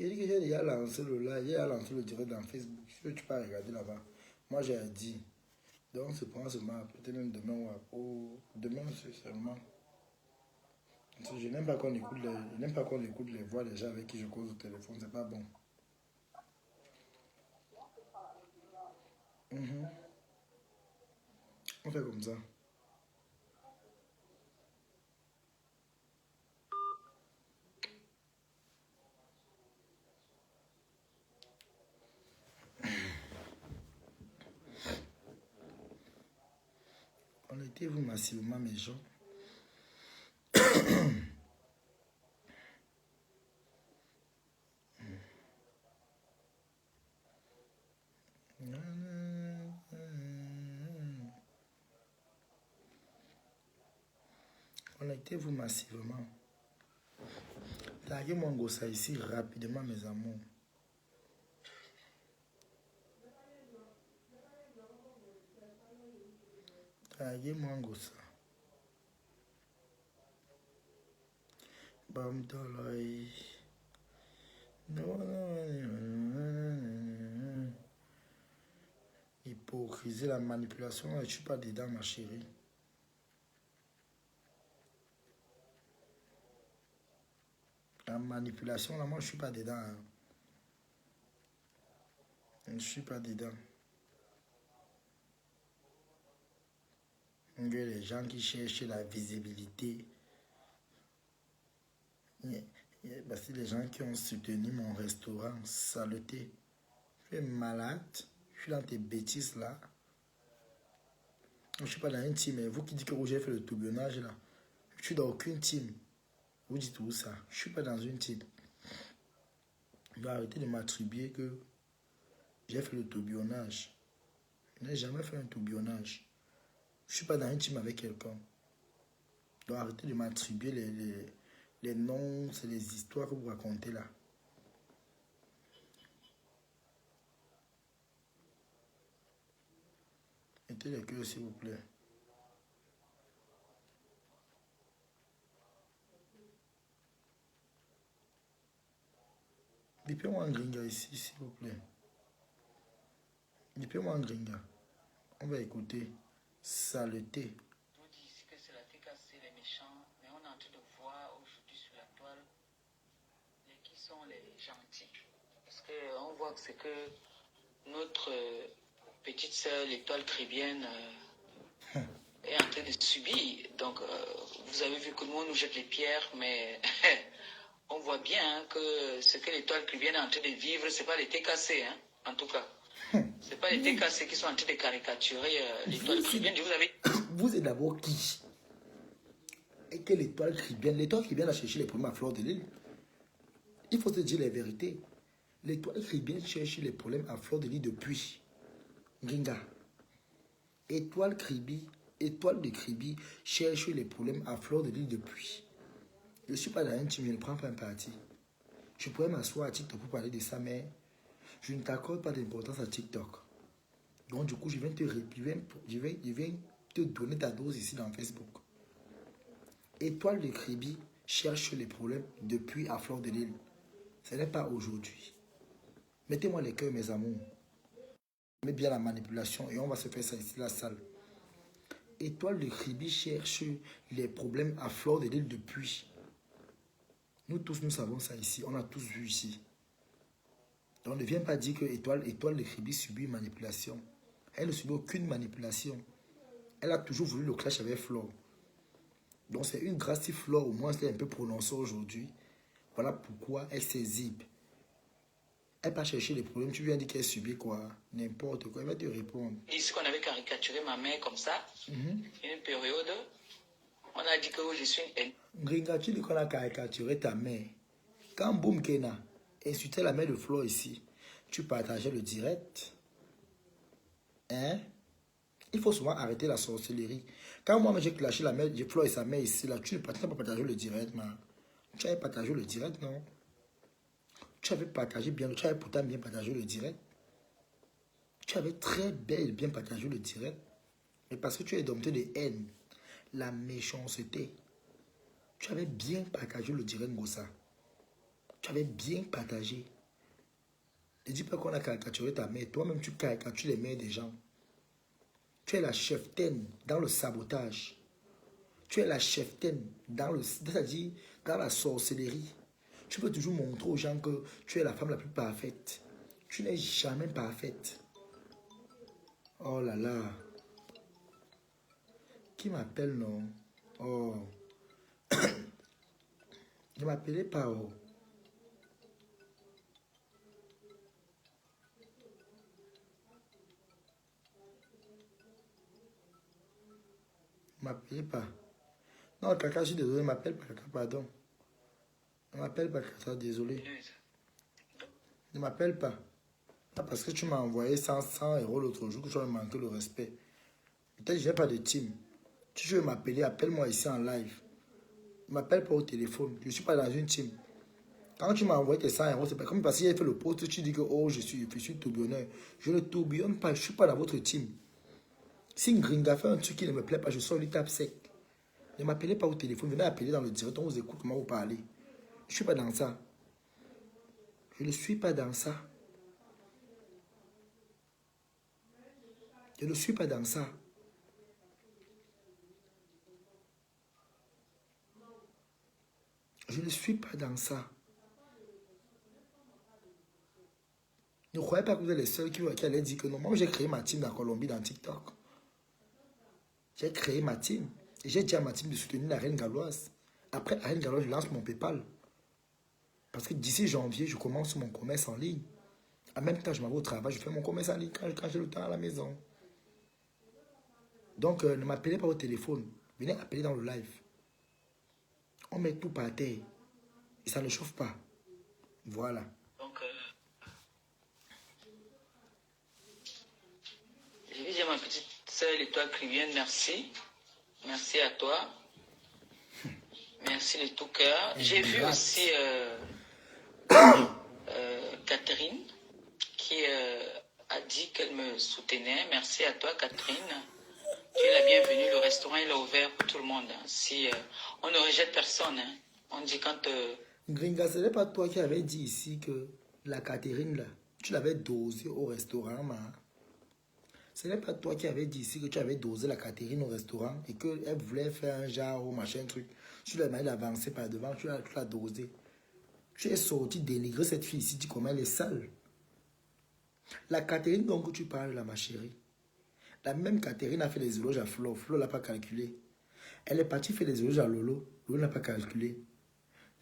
il dit que j'ai déjà lancé le live, j'ai déjà lancé le direct dans Facebook. Tu peux regarder là-bas. Moi, j'ai dit. Donc, c'est pour seulement, peut-être même demain ou demain, c'est seulement. Parce que je n'aime pas qu'on écoute les voix des gens avec qui je cause au téléphone, c'est pas bon. On fait comme ça. Connectez-vous massivement, mes gens. Connectez-vous massivement. Taguez mon gossa ici rapidement, mes amours. Taguez mon gossa. Bam doloi. Hypocrisie, la manipulation, je ne suis pas dedans, ma chérie. La manipulation, là, moi, je ne suis pas dedans. Hein. Je ne suis pas dedans. Les gens qui cherchent la visibilité. Parce que les gens qui ont soutenu mon restaurant, saleté. Tu es malade. Je suis dans tes bêtises là. Je ne suis pas dans une team. Mais vous qui dites que j'ai fait le tourbillonnage là. Je suis dans aucune team. Vous dites où ça? Je ne suis pas dans une team. Vous dois arrêter de m'attribuer que j'ai fait le tourbillonnage. Je n'ai jamais fait un tourbillonnage. Je ne suis pas dans une team avec quelqu'un. Donc arrêtez de m'attribuer les noms, c'est les histoires que vous racontez là. Mettez les cœurs s'il vous plaît. Bipez-moi un gringa ici, s'il vous plaît. Bipez-moi un gringa. On va écouter. Saleté. Vous dites que c'est la TKC, les méchants, mais on est en train de voir aujourd'hui sur la toile qui sont les gentils. Parce qu'on voit que c'est que notre petite sœur, l'étoile caribéenne, est en train de subir. Donc, vous avez vu que nous, on nous jette les pierres, mais on voit bien hein, que ce que l'étoile caribéenne est en train de vivre, ce n'est pas les TKC, hein, en tout cas. Ce n'est pas les TKC qui sont en train de caricaturer l'étoile caribéenne. Vous êtes d'abord qui? Et que l'étoile caribéenne a cherché les problèmes à fleur de l'île. Il faut se dire la vérité. L'étoile caribéenne cherche les problèmes à fleur de l'île depuis. Gringa. Étoile de Kribi cherche les problèmes à fleur de l'île depuis. Je ne suis pas dans un team, je ne prends pas un parti. Je pourrais m'asseoir à TikTok pour parler de ça, mais je ne t'accorde pas d'importance à TikTok. Donc du coup, je viens te donner ta dose ici dans Facebook. Étoile de Kribi cherche les problèmes depuis à fleur de l'île. Ce n'est pas aujourd'hui. Mettez-moi les cœurs, mes amours. Mets bien la manipulation et on va se faire ça ici, la salle. Étoile de Kribi cherche les problèmes à fleur de l'île depuis. Nous tous, nous savons ça ici. On a tous vu ici. Donc ne viens pas dire que Étoile de Kribi subit une manipulation. Elle ne subit aucune manipulation. Elle a toujours voulu le clash avec Flore. Donc c'est une grâce si Flore au moins c'est un peu prononcée aujourd'hui. Voilà pourquoi elle s'exhibe. Elle va chercher les problèmes. Tu viens dire qu'elle subit quoi? N'importe quoi. Elle va te répondre. Ici qu'on avait caricaturé ma mère comme ça. Une période, on a dit que je suis une... Gringa, tu dis qu'on a caricaturé ta mère. Quand Boum Kena insultait la mère de Flore ici, tu partageais le direct. Hein? Il faut souvent arrêter la sorcellerie. Quand moi j'ai clashé la mère de Flore et sa mère ici, là, tu n'as pas partagé le direct, man. Tu avais partagé le direct, non? Tu avais partagé bien, tu avais pourtant bien partagé le direct. Tu avais très bien partagé le direct. Mais parce que tu es dompté de haine, la méchanceté, tu avais bien partagé le direct, Gossa. Tu avais bien partagé. Ne dis pas qu'on a caricaturé ta mère. Toi-même, tu caricatures les mères des gens. Tu es la cheftaine dans le sabotage. Tu es la cheftaine c'est-à-dire dans la sorcellerie. Tu peux toujours montrer aux gens que tu es la femme la plus parfaite. Tu n'es jamais parfaite. Oh là là. Qui m'appelle, non? Oh. Ne m'appelez pas, oh. Ne m'appelez pas. Non, Kaka, je suis désolé, ne m'appelle pas, Kaka, pardon. Ne m'appelle pas, Kaka, désolé. Ne m'appelle pas. Ah, parce que tu m'as envoyé 100 € l'autre jour que tu m'as manqué le respect. Peut-être que je n'ai pas de team. Si tu veux m'appeler, appelle-moi ici en live. Ne m'appelle pas au téléphone. Je ne suis pas dans une team. Quand tu m'as envoyé tes 100 €, c'est pas comme parce qu'il a fait le post, tu dis que oh, je suis tourbillonneur. Je ne tourbillonne pas, je ne suis pas dans votre team. Si une gringa fait un truc qui ne me plaît pas, je sors lui tape sec. Ne m'appelez pas au téléphone, venez appeler dans le direct, on vous écoute comment vous parlez. Je ne suis pas dans ça. Je ne suis pas dans ça. Je ne suis pas dans ça. Je ne suis pas dans ça. Ne croyez pas que vous êtes les seuls qui allaient dire que non. Moi, j'ai créé ma team dans Colombie, dans TikTok. J'ai créé ma team. Et j'ai dit à ma team de soutenir la reine galloise. Après la reine galloise, je lance mon PayPal. Parce que d'ici janvier, je commence mon commerce en ligne. En même temps, je m'en vais au travail, je fais mon commerce en ligne quand j'ai le temps à la maison. Donc, ne m'appelez pas au téléphone. Venez appeler dans le live. On met tout par terre. Et ça ne chauffe pas. Voilà. Donc, je vais dire à ma petite sœur, l'étoile Crivienne, merci. Merci à toi. Merci de tout cœur. J'ai vu aussi Catherine qui a dit qu'elle me soutenait. Merci à toi, Catherine. Tu es la bienvenue. Le restaurant il est ouvert pour tout le monde. Si on ne rejette personne, hein. On dit quand Gringa, ce n'est pas toi qui avais dit ici que la Catherine, là, tu l'avais dosée au restaurant, ma. Ce n'est pas toi qui avais dit ici que tu avais dosé la Catherine au restaurant et qu'elle voulait faire un genre ou machin truc. Tu lui as demandé d'avancer par devant, tu l'as dosé. Tu es sorti dénigrer cette fille ici, tu dis comment elle est sale. La Catherine dont tu parles là, ma chérie, la même Catherine a fait les éloges à Flo. Flo n'a pas calculé. Elle est partie faire les éloges à Lolo. Lolo n'a pas calculé.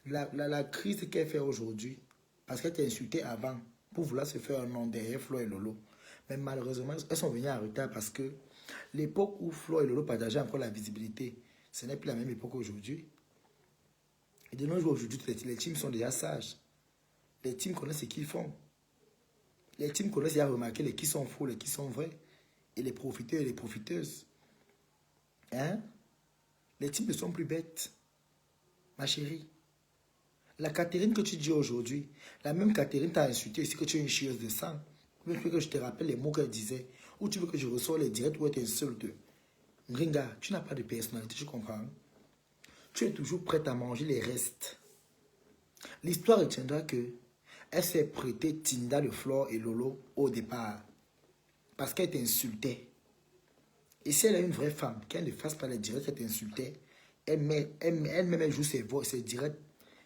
La crise qu'elle fait aujourd'hui, parce qu'elle t'a insulté avant pour vouloir se faire un nom derrière Flo et Lolo. Mais malheureusement, elles sont venues en retard parce que l'époque où Flo et Lolo partageaient encore la visibilité, ce n'est plus la même époque aujourd'hui. Et de nos jours aujourd'hui, les teams sont déjà sages. Les teams connaissent ce qu'ils font. Les teams connaissent déjà remarqué les qui sont faux, les qui sont vrais. Et les profiteurs et les profiteuses. Hein? Les teams ne sont plus bêtes. Ma chérie. La Catherine que tu dis aujourd'hui, la même Catherine t'a insulté ici que tu es une chieuse de sang. Ou tu veux que je te rappelle les mots qu'elle disait. Ou tu veux que je reçoive les directs où elle t'insulte. Gringa, tu n'as pas de personnalité, tu comprends? Tu es toujours prête à manger les restes. L'histoire retiendra que elle s'est prêtée Tinda de Flore et Lolo au départ. Parce qu'elle t'insultait. Et si elle est une vraie femme, qu'elle ne fasse pas les directs qu'elle t'insultait, elle joue ses directs.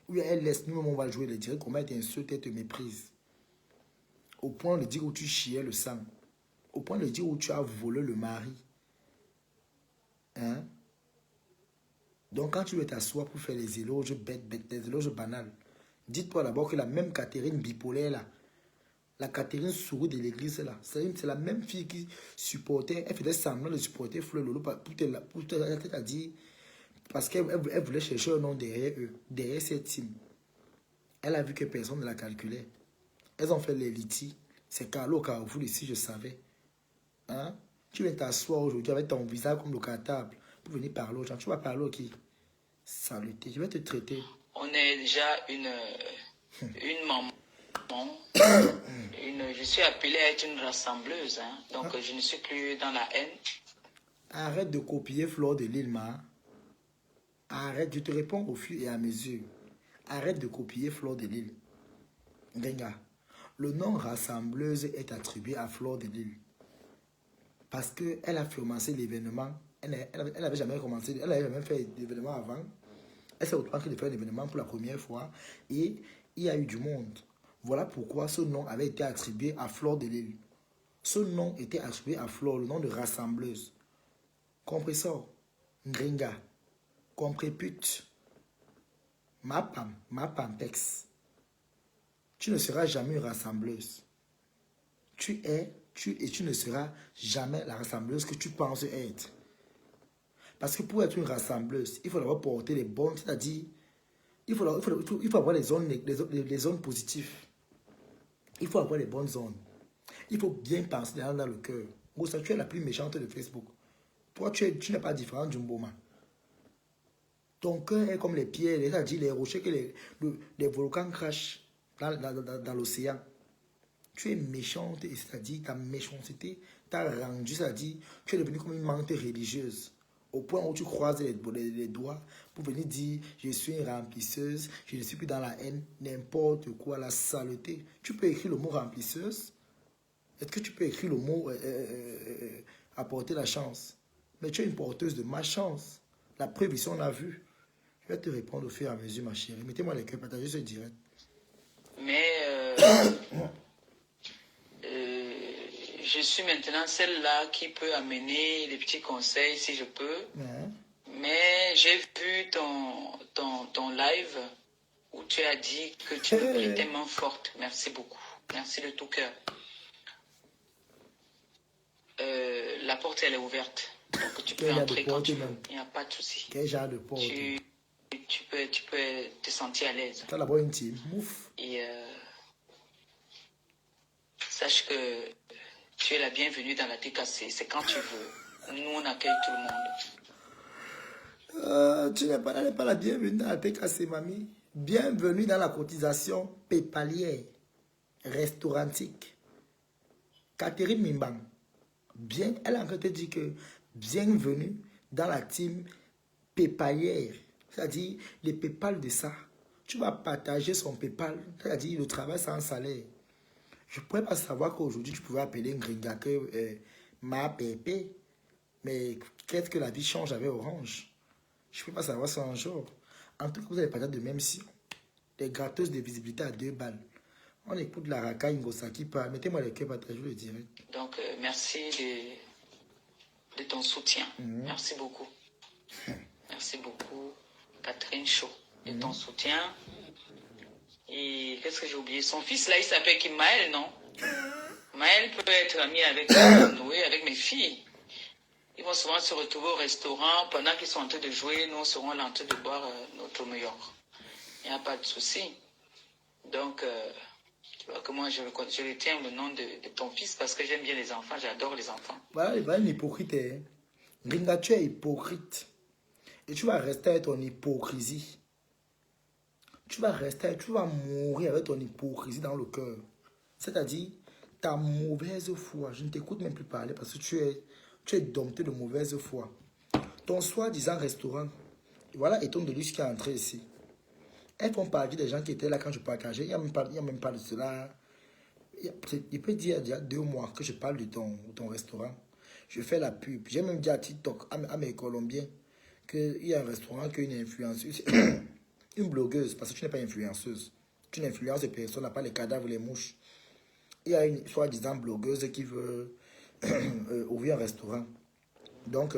Ou elle laisse, nous-mêmes on va jouer les directs, comment elle t'insulte, elle te méprise. Au point de dire où tu chiais le sang. Au point de dire où tu as volé le mari. Hein? Donc quand tu veux t'asseoir pour faire les éloges bêtes, les éloges banals, dites-toi d'abord que la même Catherine bipolaire là, la Catherine souris de l'église là, c'est la même fille qui supportait, elle faisait semblant de supporter Flo Lolo pour te dire, parce qu'elle voulait chercher un nom derrière eux, derrière cette team. Elle a vu que personne ne la calculait. Elles ont fait les litiges. C'est Carlo Carrefour ici, je savais. Hein? Tu viens t'asseoir aujourd'hui avec ton visage comme le cartable pour venir parler aux gens. Tu vas parler à qui? Saluté, je vais te traiter. on est déjà une maman. Je suis appelée à être une rassembleuse. Hein? Donc, je ne suis plus dans la haine. Arrête de copier Flore de Lille, ma. Arrête, je te réponds au fur et à mesure. Arrête de copier Flore de Lille. Gringa. Le nom rassembleuse est attribué à Fleur de Lille. Parce qu'elle a commencé l'événement. Elle n'avait jamais commencé, elle n'avait jamais fait d'événement avant. Elle s'est retrouvée de faire un événement pour la première fois. Et il y a eu du monde. Voilà pourquoi ce nom avait été attribué à Fleur de Lille. Ce nom était attribué à Fleur, le nom de rassembleuse. Compris ça? Gringa. Compris pute. Ma pampex. Tu ne seras jamais une rassembleuse. Tu es, et tu ne seras jamais la rassembleuse que tu penses être. Parce que pour être une rassembleuse, il faut d'abord porter les bonnes, c'est-à-dire, il faut avoir les zones positives. Il faut avoir les bonnes zones. Il faut bien penser dans le cœur. Moussa, tu es la plus méchante de Facebook. Toi, tu n'es pas différent du Mboma. Ton cœur est comme les pierres, c'est-à-dire les rochers que les volcans crachent dans l'océan. Tu es méchante, c'est-à-dire ta méchanceté t'a rendu, c'est-à-dire tu es devenue comme une menthe religieuse. Au point où tu croises les doigts pour venir dire je suis une remplisseuse, je ne suis plus dans la haine, n'importe quoi, la saleté. Tu peux écrire le mot remplisseuse. Est-ce que tu peux écrire le mot apporter la chance? Mais tu es une porteuse de ma chance. La preuve ici, on a vu. Je vais te répondre au fur et à mesure, ma chérie. Mettez-moi les cœurs, partagez ce direct. Mais je suis maintenant celle-là qui peut amener des petits conseils si je peux. Mais j'ai vu ton live où tu as dit que tu me plais tellement forte. Merci beaucoup. Merci de tout cœur. La porte, elle est ouverte. Donc tu peux entrer quand tu veux. Il n'y a pas de souci. Quel genre de porte? Tu peux te sentir à l'aise. Tu as la voix intime. Mouf. Et sache que tu es la bienvenue dans la TKC. C'est quand tu veux. Nous, on accueille tout le monde. Tu n'es pas la bienvenue dans la TKC, mamie. Bienvenue dans la cotisation pépalière, restaurantique. Catherine Mimbang. Elle a encore te dit que bienvenue dans la team pépalière. C'est-à-dire les PayPal de ça. Tu vas partager son PayPal. C'est-à-dire le travail sans salaire. Je ne pourrais pas savoir qu'aujourd'hui tu pouvais appeler un gringa que ma pépé. Mais qu'est-ce que la vie change avec Orange? Je ne peux pas savoir ça un jour. En tout cas, vous allez partager de même si. Des gratteuses de visibilité à 2 balles. On écoute la Raka Ngosa qui parle. Mettez-moi les cœurs, partagez le direct. Donc, merci de ton soutien. Merci beaucoup. Merci beaucoup, Catherine Chaud, de ton soutien. Et qu'est-ce que j'ai oublié? Son fils, là, il s'appelle qui? Maël, non? Maël peut être ami avec Noé, avec mes filles. Ils vont souvent se retrouver au restaurant. Pendant qu'ils sont en train de jouer, nous serons là en train de boire notre meilleur. Il n'y a pas de souci. Donc, tu vois que moi, je retiens le nom de ton fils parce que j'aime bien les enfants. J'adore les enfants. Voilà, il va être hypocrite. Hein? Gringa, tu es hypocrite. Et tu vas rester avec ton hypocrisie. Tu vas mourir avec ton hypocrisie dans le cœur. C'est-à-dire, ta mauvaise foi. Je ne t'écoute même plus parler parce que tu es dompté de mauvaise foi. Ton soi-disant restaurant. Voilà, et ton déluge qui est entré ici. Elles font partie des gens qui étaient là quand je partageais. Il n'y a même pas de cela. Il peut dire il y a 2 mois que je parle de ton restaurant. Je fais la pub. J'ai même dit à TikTok, à mes Colombiens, qu'il y a un restaurant, qu'une influenceuse, une blogueuse, parce que tu n'es pas influenceuse. Tu n'influences personne, n'a pas les cadavres, les mouches. Il y a une soi-disant blogueuse qui veut ouvrir un restaurant. Donc,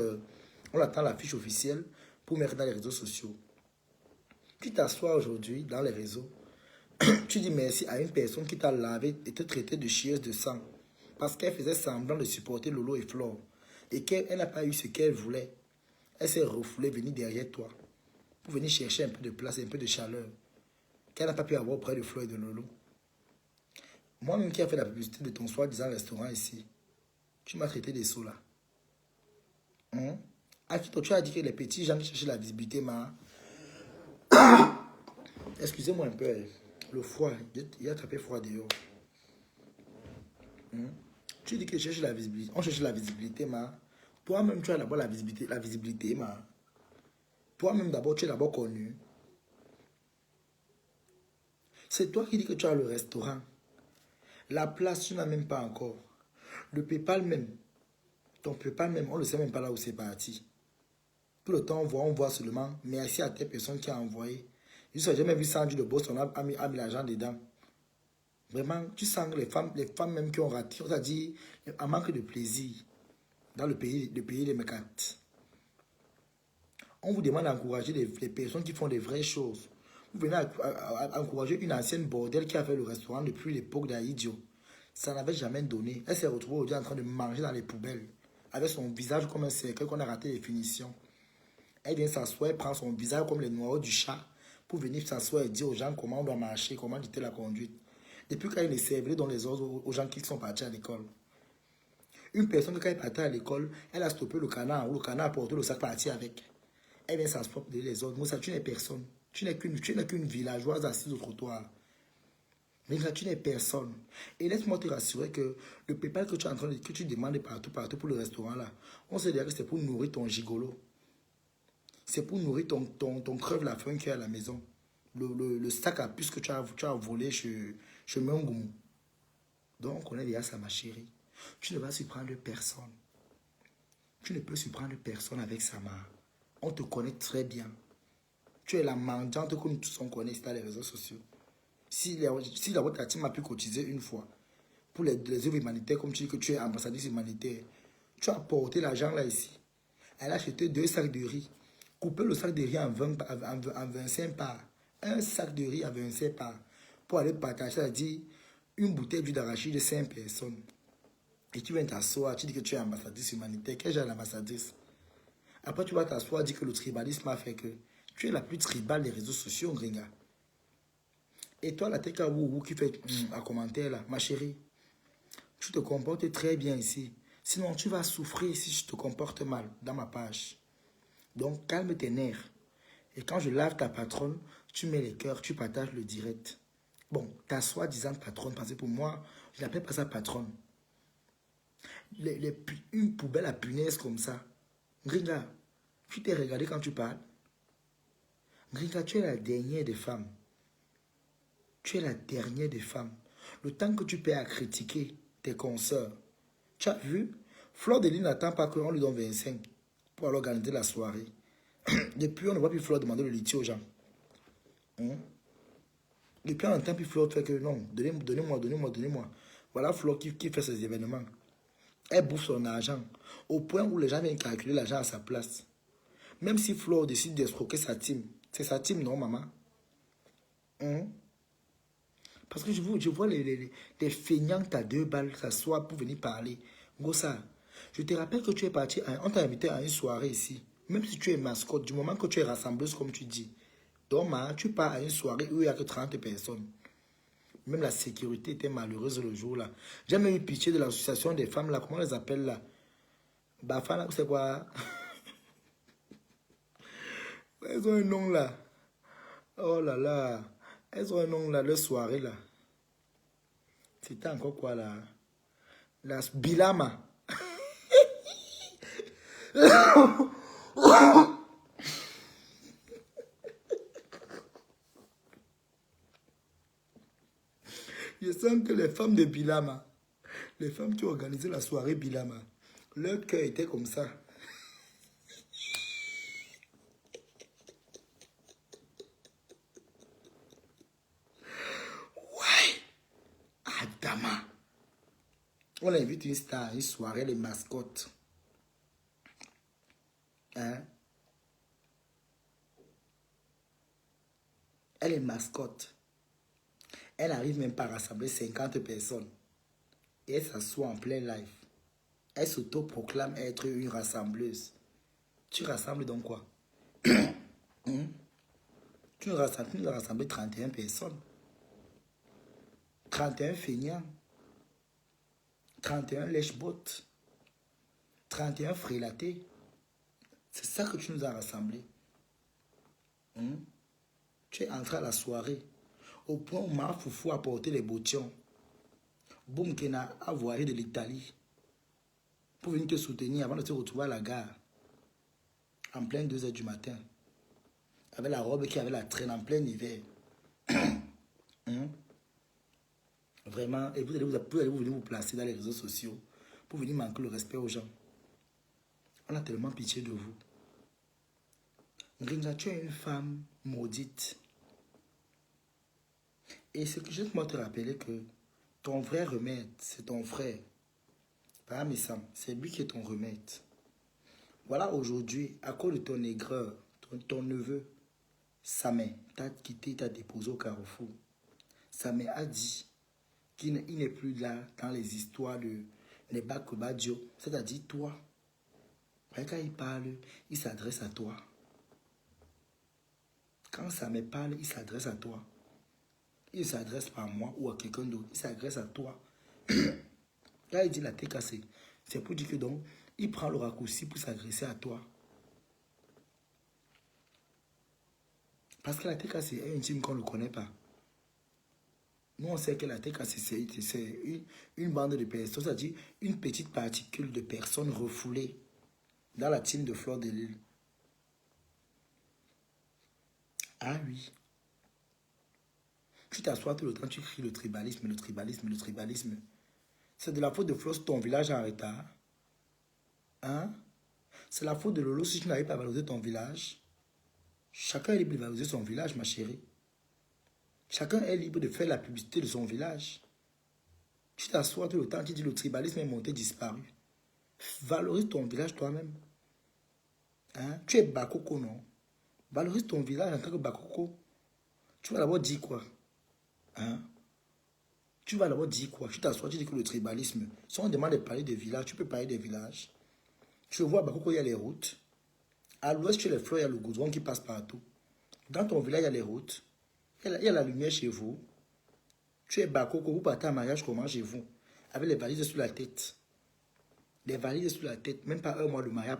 on attend la fiche officielle pour mettre dans les réseaux sociaux. Tu t'assois aujourd'hui dans les réseaux, tu dis merci à une personne qui t'a lavé et te traité de chieuse de sang parce qu'elle faisait semblant de supporter Lolo et Flore et qu'elle n'a pas eu ce qu'elle voulait. Elle s'est refoulée venir derrière toi pour venir chercher un peu de place et un peu de chaleur qu'elle n'a pas pu avoir auprès de Flore et de Lolo. Moi-même qui ai fait la publicité de ton soi-disant restaurant ici, tu m'as traité des sauts là. Akito, tu as dit que les petits gens qui cherchaient la visibilité, excusez-moi un peu, le froid, il a tapé froid dehors. Tu dis que tu cherches la visibilité, on cherche la visibilité, toi-même tu as d'abord la visibilité, toi-même d'abord tu es d'abord connu. C'est toi qui dis que tu as le restaurant. La place, tu n'as même pas encore. Le PayPal même. Ton PayPal même, on ne sait même pas là où c'est parti. Tout le temps, on voit seulement merci à telle personne qui a envoyé. Je n'ai jamais vu Sandy de Boss, on a mis l'argent dedans. Vraiment, tu sens que les femmes même qui ont raté, c'est-à-dire un manque de plaisir dans le pays des mécates. On vous demande d'encourager les personnes qui font des vraies choses. Vous venez à encourager une ancienne bordel qui a fait le restaurant depuis l'époque d'Aïdio. Ça n'avait jamais donné. Elle s'est retrouvée aujourd'hui en train de manger dans les poubelles. Avec son visage comme un cercle qu'on a raté les finitions. Elle vient s'asseoir, elle prend son visage comme les noyaux du chat pour venir s'asseoir et dire aux gens comment on doit marcher, comment quitter la conduite. Depuis quand il est servi dans les ordres aux gens qui sont partis à l'école. Une personne, quand elle partait à l'école, elle a stoppé le canard, ou le canard a porté le sac parti avec. Elle vient s'asseoir pour les ordres. Moi, ça, tu n'es personne. Tu n'es qu'une villageoise assise au trottoir. Mais là, tu n'es personne. Et laisse-moi te rassurer que le PayPal que tu es en train de, que tu demandes partout pour le restaurant là, on sait déjà que c'est pour nourrir ton gigolo. C'est pour nourrir ton crève la faim qui est à la maison. Le sac à puce que tu as volé chez Mungoumou. Donc, on est déjà ça, ma chérie. Tu ne vas surprendre personne. Tu ne peux surprendre personne avec sa main. On te connaît très bien. Tu es la mendiante que nous tous on connaît dans les réseaux sociaux. Si la votre team a pu cotiser une fois pour les œuvres humanitaires, comme tu dis que tu es ambassadrice humanitaire, tu as porté l'argent là ici. Elle a acheté 2 sacs de riz. Couper le sac de riz en 25 parts. Un sac de riz à 25 parts. Pour aller partager, c'est-à-dire une bouteille d'huile d'arachide de 5 personnes. Et tu viens t'asseoir, tu dis que tu es ambassadrice humanitaire. Quel genre d'ambassadrice? Après, tu vas t'asseoir, dire que le tribalisme a fait que tu es la plus tribale des réseaux sociaux, Gringa. Et toi, la teka wou qui fait un commentaire là, ma chérie, tu te comportes très bien ici. Sinon, tu vas souffrir si je te comporte mal dans ma page. Donc, calme tes nerfs. Et quand je lave ta patronne, tu mets les cœurs, tu partages le direct. Bon, ta soi-disant patronne, parce que pour moi, je n'appelle pas ça patronne. Une poubelle à punaise comme ça. Gringa, tu t'es regardé quand tu parles. Gringa, tu es la dernière des femmes. Tu es la dernière des femmes. Le temps que tu perds à critiquer tes consoeurs. Tu as vu? Fleur de Lys n'attend pas qu'on lui donne 25 pour aller organiser la soirée. Depuis, on ne voit plus Fleur demander le litier aux gens. Depuis, on n'entend plus Fleur faire que non, donnez-moi. Voilà Fleur qui fait ces événements. Elle bouffe son argent au point où les gens viennent calculer l'argent à sa place. Même si Fleur décide d'escroquer sa team, c'est sa team, non, maman? Parce que je vois les feignantes à 2 balles s'asseoir pour venir parler. Gossa, je te rappelle que tu es parti, on t'a invité à une soirée ici. Même si tu es mascotte, du moment que tu es rassembleuse comme tu dis. Donc, tu pars à une soirée où il n'y a que 30 personnes. Même la sécurité était malheureuse le jour-là. J'ai même eu pitié de l'association des femmes là. Comment on les appelle là? Bafana, c'est quoi? Elles ont un nom là. Oh là là. Elles ont un nom là, leur soirée là. C'était encore quoi là? La Bilama. Je sens que les femmes de Bilama, les femmes qui ont organisé la soirée Bilama, leur cœur était comme ça. Ouais. Adama. On invite une star à une soirée, les mascottes. Hein? Elle est mascotte. Elle n'arrive même pas à rassembler 50 personnes. Et elle s'assoit en plein live. Elle s'auto-proclame être une rassembleuse. Tu rassembles donc quoi? Tu as rassemblé 31 personnes. 31 feignants. 31 lèche-bottes. 31 frélatés. C'est ça que tu nous as rassemblés. Tu es entré à la soirée. Au point où Ma Foufou a porté les boutons. Boum Kena a voyagé de l'Italie. Pour venir te soutenir avant de te retrouver à la gare. En plein 2 h du matin. Avec la robe qui avait la traîne en plein hiver. Vraiment, et vous allez venir vous placer dans les réseaux sociaux pour venir manquer le respect aux gens. On a tellement pitié de vous. Gringa, tu es une femme maudite. Et ce que je dois te rappeler que ton vrai remède, c'est ton frère. Pas mes sangs, c'est lui qui est ton remède. Voilà aujourd'hui, à cause de ton aigreur, ton neveu, Samé, t'a quitté, t'a déposé au carrefour. Samé a dit qu'il n'est plus là dans les histoires de Nebakobadio. C'est-à-dire toi. Quand il parle, il s'adresse à toi. Quand Samé parle, il s'adresse à toi. Il ne s'adresse pas à moi ou à quelqu'un d'autre. Il s'adresse à toi. Là, il dit la tête cassée. C'est pour dire que donc, il prend le raccourci pour s'adresser à toi. Parce que la tête cassée est une team qu'on ne connaît pas. Nous, on sait que la tête cassée, c'est une bande de personnes, c'est-à-dire une petite particule de personnes refoulées dans la team de Fleur de Lille. Ah oui. Tu t'assois tout le temps, tu cries le tribalisme, le tribalisme, le tribalisme. C'est de la faute de Fleur si ton village est en retard. Hein? C'est la faute de Lolo si tu n'arrives pas à valoriser ton village. Chacun est libre de valoriser son village, ma chérie. Chacun est libre de faire la publicité de son village. Tu t'assois tout le temps, tu dis le tribalisme est monté, disparu. Valorise ton village toi-même. Hein? Tu es Bakoko, non? Valorise ton village en tant que Bakoko. Tu vas d'abord dire quoi? Hein? Tu vas d'abord dire quoi? Tu t'assois, tu dis que le tribalisme, si on demande de parler des villages, tu peux parler des villages. Tu vois, à Bakoko, il y a les routes. À l'ouest, tu as les fleurs, il y a le goudron qui passe partout. Dans ton village, il y a les routes. Il y a la lumière chez vous. Tu es Bakoko, vous partez en mariage comment chez vous? Avec les valises sur la tête. Les valises sur la tête, même pas un mois de mariage.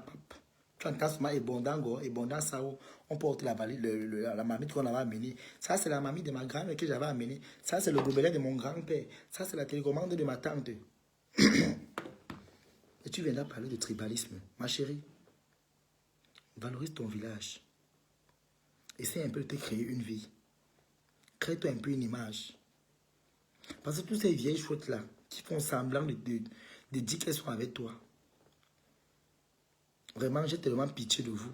Tu entends seulement Ebondango, Sao, on porte la valise, la mamie qu'on avait amenée. Ça, c'est la mamie de ma grand-mère que j'avais amenée. Ça, c'est le gobelet de mon grand-père. Ça, c'est la télécommande de ma tante. Et tu viendras parler de tribalisme. Ma chérie, valorise ton village. Essaye un peu de te créer une vie. Crée-toi un peu une image. Parce que toutes ces vieilles chouettes-là, qui font semblant de dire qu'elles sont avec toi. Vraiment, j'ai tellement pitié de vous.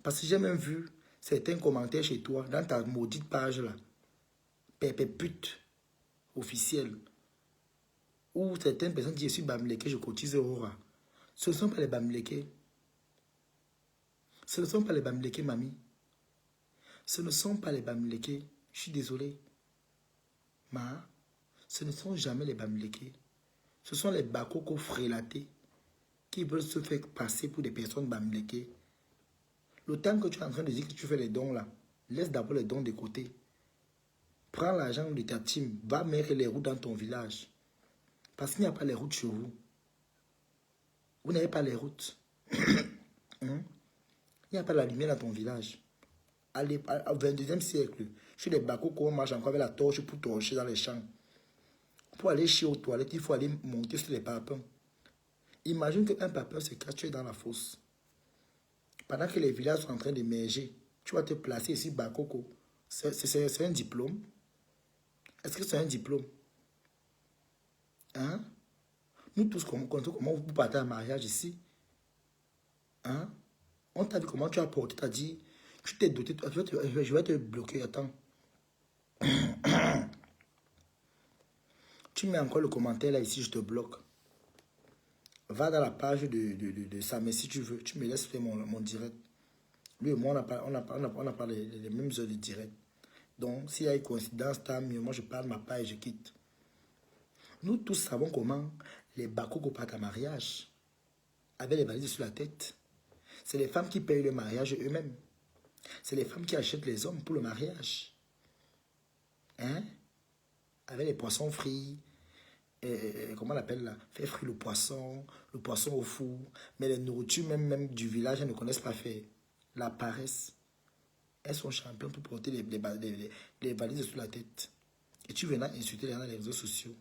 Parce que j'ai même vu certains commentaires chez toi, dans ta maudite page-là. Pépé pute, officielle. Où certaines personnes disent, je suis Bamileke, je cotise Aurora. Ce ne sont pas les Bamileke. Ce ne sont pas les Bamileke, mamie. Ce ne sont pas les Bamileke. Je suis désolé. Ma, ce ne sont jamais les Bamileke. Ce sont les Bakoko frélatés qui veulent se faire passer pour des personnes Bamileke. Le temps que tu es en train de dire que tu fais les dons là, laisse d'abord les dons de côté. Prends l'argent de ta team, va mettre les routes dans ton village. Parce qu'il n'y a pas les routes chez vous. Vous n'avez pas les routes. Il n'y a pas la lumière dans ton village. Au 22e siècle, chez les Bakoko, on marche encore avec la torche pour torcher dans les champs. Pour aller chier aux toilettes, il faut aller monter sur les parpaings. Imagine qu'un parpaing se cache dans la fosse. Pendant que les villages sont en train d'émerger, tu vas te placer ici, Bakoko. C'est un diplôme? Est-ce que c'est un diplôme? Hein? Nous tous, comment vous partez en mariage ici? Hein? On t'a vu comment tu as porté, tu as dit, tu t'es doté, je vais te bloquer, attends. Tu mets encore le commentaire là ici, je te bloque. Va dans la page de Samé si tu veux. Tu me laisses faire mon direct. Lui et moi, on n'a pas les mêmes heures de direct. Donc, s'il y a une coïncidence, tant mieux. Moi, je parle ma part et je quitte. Nous tous savons comment les Bakoko partent en mariage. Avec les valises sur la tête. C'est les femmes qui payent le mariage eux-mêmes. C'est les femmes qui achètent les hommes pour le mariage. Hein? Avec les poissons frits. Comment on appelle là? Faire frire le poisson au four. Mais les nourritures même du village, elles ne connaissent pas faire. La paresse. Elles sont championnes pour porter les valises sur la tête. Et tu viens insulter les gens dans les réseaux sociaux.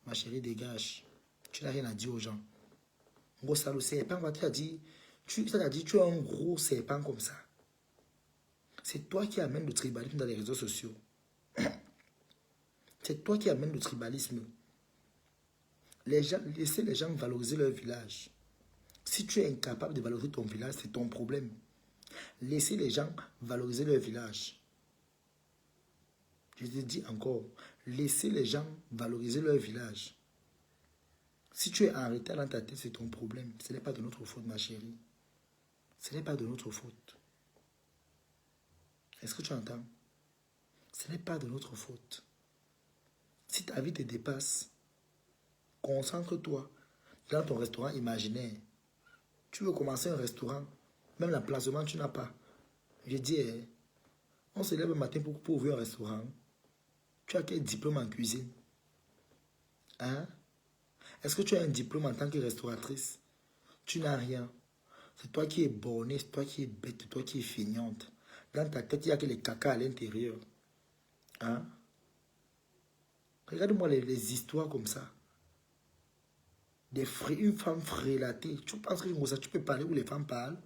Ma chérie, dégage. Tu n'as rien à dire aux gens. Gros salaud, serpent, tu as dit, tu es un gros serpent comme ça. C'est toi qui amènes le tribalisme dans les réseaux sociaux. C'est toi qui amènes le tribalisme. Laissez les gens valoriser leur village. Si tu es incapable de valoriser ton village, c'est ton problème. Laissez les gens valoriser leur village. Je te dis encore, laissez les gens valoriser leur village. Si tu es en retard dans ta tête, c'est ton problème. Ce n'est pas de notre faute, ma chérie. Ce n'est pas de notre faute. Est-ce que tu entends? Ce n'est pas de notre faute. Si ta vie te dépasse, concentre-toi dans ton restaurant imaginaire. Tu veux commencer un restaurant, même l'emplacement, tu n'as pas. Je dis, on se lève le matin pour ouvrir un restaurant. Tu as quel diplôme en cuisine? Hein? Est-ce que tu as un diplôme en tant que restauratrice? Tu n'as rien. C'est toi qui es bornée, c'est toi qui es bête, c'est toi qui es feignante. Dans ta tête, il n'y a que les caca à l'intérieur. Hein? Regarde-moi les histoires comme ça. Une femme frélatée. Tu penses que ça, tu peux parler où les femmes parlent?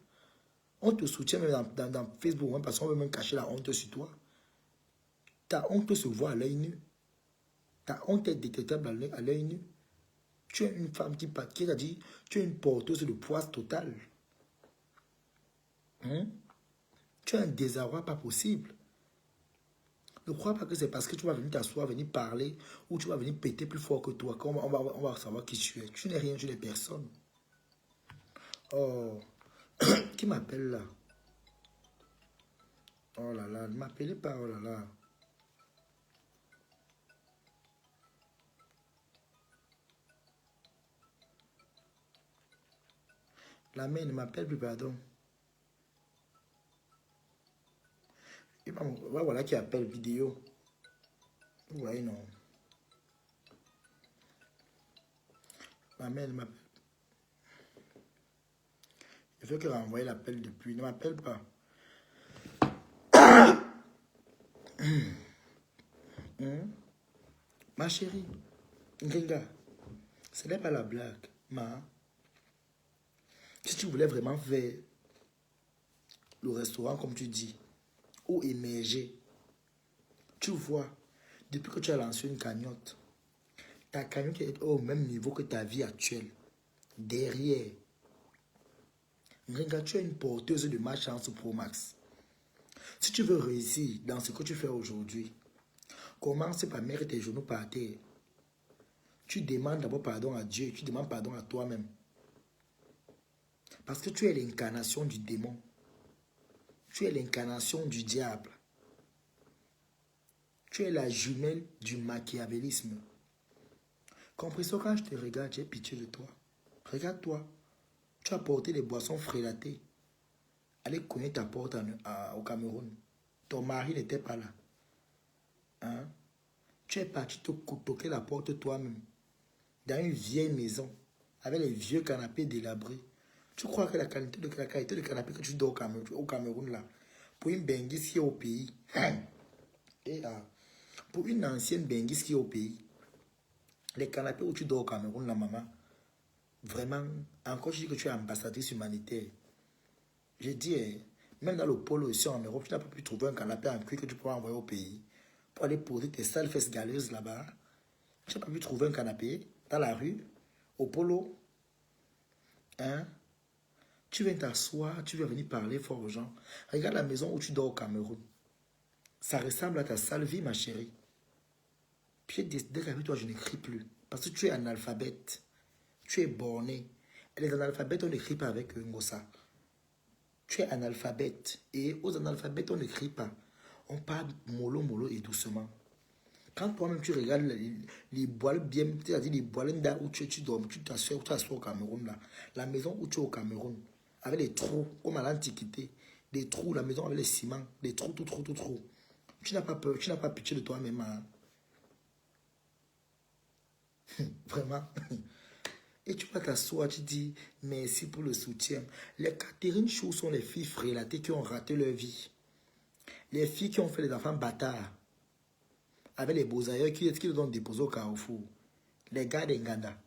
On te soutient même dans Facebook, hein, parce qu'on veut même cacher la honte sur toi. Ta honte se voit à l'œil nu. Ta honte est détectable à l'œil nu. Tu es une femme qui a dit, tu es une porteuse de poisse totale. Hein? Tu as un désarroi pas possible. Ne crois pas que c'est parce que tu vas venir t'asseoir, venir parler, ou tu vas venir péter plus fort que toi, qu'on va savoir qui tu es. Tu n'es rien, tu n'es personne. Oh, qui m'appelle là? Oh là là, ne m'appelez pas, oh là là. La mère ne m'appelle plus, pardon. Voilà qui appelle vidéo. Vous voyez, non. Ma mère ne m'appelle. Je veux qu'elle renvoie l'appel depuis. Ne m'appelle pas. Ma chérie, Gringa, ce n'est pas la blague. Si tu voulais vraiment faire le restaurant comme tu dis, ou émerger, tu vois, depuis que tu as lancé une cagnotte, ta cagnotte est au même niveau que ta vie actuelle. Derrière, Gringa, tu es une porteuse de ma chance Pro Max. Si tu veux réussir dans ce que tu fais aujourd'hui, commence par mettre tes genoux par terre. Tu demandes d'abord pardon à Dieu, tu demandes pardon à toi-même. Parce que tu es l'incarnation du démon. Tu es l'incarnation du diable. Tu es la jumelle du machiavélisme. Comprenez quand je te regarde, j'ai pitié de toi. Regarde-toi. Tu as porté des boissons frélatées. Allez cogner ta porte au Cameroun. Ton mari n'était pas là. Hein? Tu es parti te toquer la porte toi-même. Dans une vieille maison. Avec les vieux canapés délabrés. Tu crois que la qualité de canapé que tu dors au Cameroun là, pour une benguise qui est au pays, pour une ancienne benguise qui est au pays, les canapés où tu dors au Cameroun là, maman, vraiment, encore je dis que tu es ambassadrice humanitaire. Je dis, même dans le pôle ici en Europe, tu n'as pas pu trouver un canapé en cuir que tu pourras envoyer au pays pour aller poser tes sales fesses galeuses là-bas. Tu n'as pas pu trouver un canapé dans la rue, au polo. Hein? Tu viens t'asseoir, tu viens venir parler fort aux gens. Regarde la maison où tu dors au Cameroun. Ça ressemble à ta sale vie, ma chérie. Puis dès qu'avec toi, je n'écris plus. Parce que tu es analphabète. Tu es borné. Et les analphabètes, on n'écrit pas avec Ngosa. Tu es analphabète. Et aux analphabètes, on n'écrit pas. On parle mollo, mollo et doucement. Quand toi-même, tu regardes les boiles bien, c'est-à-dire les boiles où tu dors, tu t'assois au Cameroun, là. La maison où tu es au Cameroun, avec les trous, comme à l'Antiquité. Des trous, la maison avec les ciments, des trous, tout. Tu n'as pas peur, tu n'as pas pitié de toi-même. Hein? Vraiment. Et tu vas t'asseoir, tu dis merci pour le soutien. Les Catherine Chou sont les filles frélatées qui ont raté leur vie. Les filles qui ont fait les enfants bâtards. Avec les beaux ailleurs qui les ont déposés au Carrefour. Les gars des Nganda.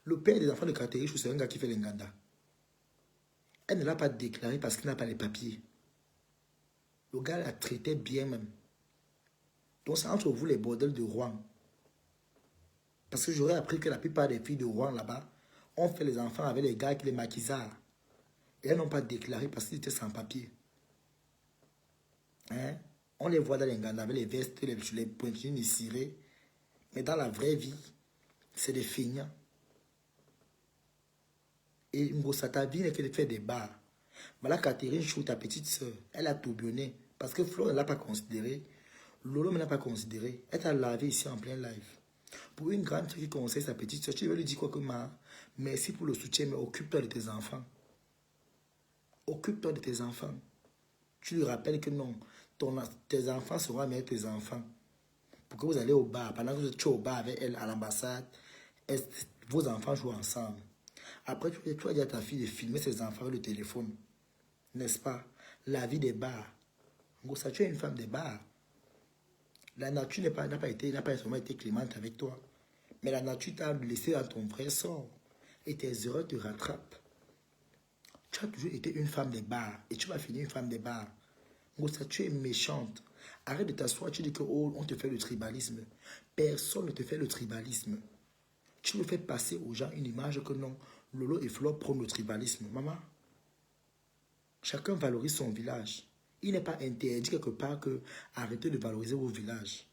Le père des enfants de Catherine Chou, c'est un gars qui fait les Nganda. Elle ne l'a pas déclaré parce qu'il n'a pas les papiers. Le gars la traitait bien même. Donc c'est entre vous les bordels de Rouen. Parce que j'aurais appris que la plupart des filles de Rouen là-bas ont fait les enfants avec les gars qui les maquisards. Et elles n'ont pas déclaré parce qu'ils étaient sans papier. Hein? On les voit dans les gars avec les vestes, les pointillés cirés. Mais dans la vraie vie, c'est des feignants. Et Ngosata vie n'est que de faire des bars. Voilà Catherine Chou, ta petite soeur, elle a tourbillonné. Parce que Flo ne l'a pas considéré. Lolo ne l'a pas considéré. Elle t'a lavé ici en plein live. Pour une grande qui conseille sa petite soeur, tu veux lui dire quoi que merci pour le soutien, mais occupe-toi de tes enfants. Occupe-toi de tes enfants. Tu lui rappelles que non, tes enfants seront meilleurs tes enfants. Pour que vous allez au bar, pendant que vous êtes au bar avec elle à l'ambassade, vos enfants jouent ensemble. Après, tu vas dire à ta fille de filmer ses enfants avec le téléphone. N'est-ce pas? La vie des bars. Ça, tu es une femme des bars. La nature n'a pas seulement été clémente avec toi. Mais la nature t'a laissé à ton vrai sort. Et tes erreurs te rattrapent. Tu as toujours été une femme des bars. Et tu vas finir une femme des bars. Ça, tu es méchante. Arrête de t'asseoir, tu dis que oh, on te fait le tribalisme. Personne ne te fait le tribalisme. Tu me fais passer aux gens une image que non, Lolo et Flo prônent le tribalisme. Maman, chacun valorise son village. Il n'est pas interdit quelque part que arrêtez de valoriser vos villages.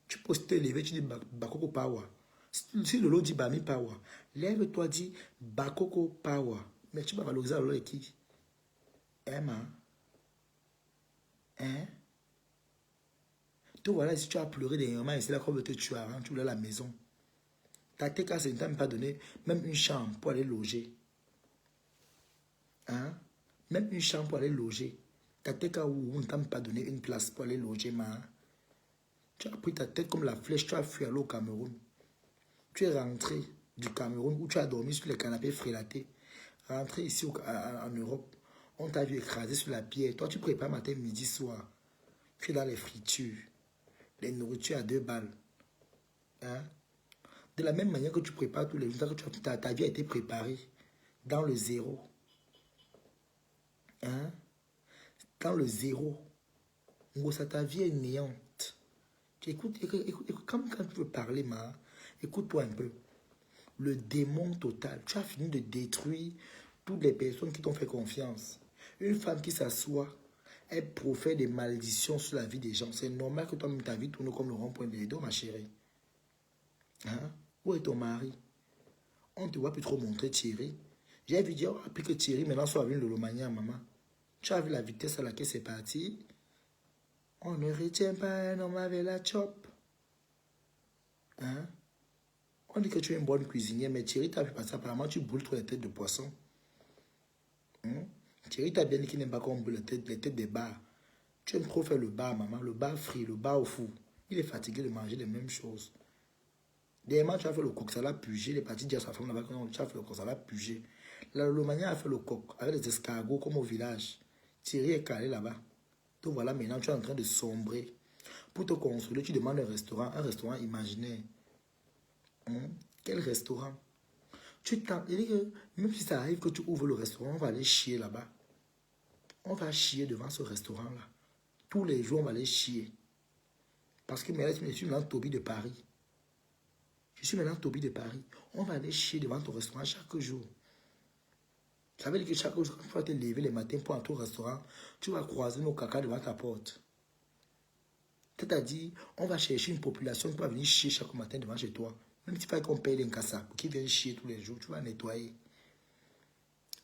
Tu peux te lever, tu dis Bakoko Power. Si Lolo dit Bami Power, lève-toi, dis Bakoko Power. Mais tu vas valoriser Lolo et qui? Emma. Hein? Toi, voilà, si tu as pleuré dernièrement, et c'est là qu'on veut te tuer, hein, tu voulais la maison. Ta TK, ça ne t'a même pas donné même une chambre pour aller loger. Hein? Même une chambre pour aller loger. Ta TK, où on ne t'a même pas donné une place pour aller loger, ma. Tu as pris ta tête comme la flèche, tu as fui aller au Cameroun. Tu es rentré du Cameroun où tu as dormi sur les canapés frélatés. Rentré ici en Europe, on t'a vu écraser sur la pierre. Toi, tu prépares matin, midi, soir. Tu es dans les fritures. Les nourritures à 2 balles. Hein? De la même manière que tu prépares tous les jours, que ta vie a été préparée dans le zéro. Hein? Dans le zéro. Ta vie est néante. Écoute, quand tu veux parler, écoute-toi un peu. Le démon total. Tu as fini de détruire toutes les personnes qui t'ont fait confiance. Une femme qui s'assoit, elle profère des malédictions sur la vie des gens. C'est normal que toi-même ta vie tourne comme le rond-point de l'Edo, ma chérie. Hein? Où est ton mari? On ne te voit plus trop montrer Thierry. J'ai vu dire après que Thierry maintenant soit venu de l'Omania, maman. Tu as vu la vitesse à laquelle c'est parti? On ne retient pas un homme avec la chop. Hein? On dit que tu es une bonne cuisinière, mais Thierry t'a vu passer. Apparemment, tu brûles trop les têtes de poisson. Hein? Thierry t'a bien dit qu'il n'aime pas qu'on brûle les têtes des bars. Tu aimes trop faire le bar, maman. Le bar frit, le bar au four. Il est fatigué de manger les mêmes choses. Dernièrement, tu as fait le coq, ça l'a pugé. Il est parti dire à sa femme là-bas que tu as fait le coq, ça l'a pugé. La Lomania a fait le coq avec des escargots comme au village. Thierry est calé là-bas. Donc voilà, maintenant tu es en train de sombrer. Pour te consoler, tu demandes un restaurant imaginaire. Hein? Quel restaurant? Il dit que même si ça arrive que tu ouvres le restaurant, on va aller chier là-bas. On va chier devant ce restaurant-là. Tous les jours, on va aller chier. Parce que je suis maintenant Toby de Paris. Je suis maintenant Toby de Paris. On va aller chier devant ton restaurant chaque jour. Ça veut dire que chaque jour, quand tu vas te lever les matins pour entrer au restaurant, tu vas croiser nos caca devant ta porte. C'est-à-dire, on va chercher une population qui va venir chier chaque matin devant chez toi. Même si il faut qu'on paye les cassas pour qu'ils viennent chier tous les jours, tu vas nettoyer.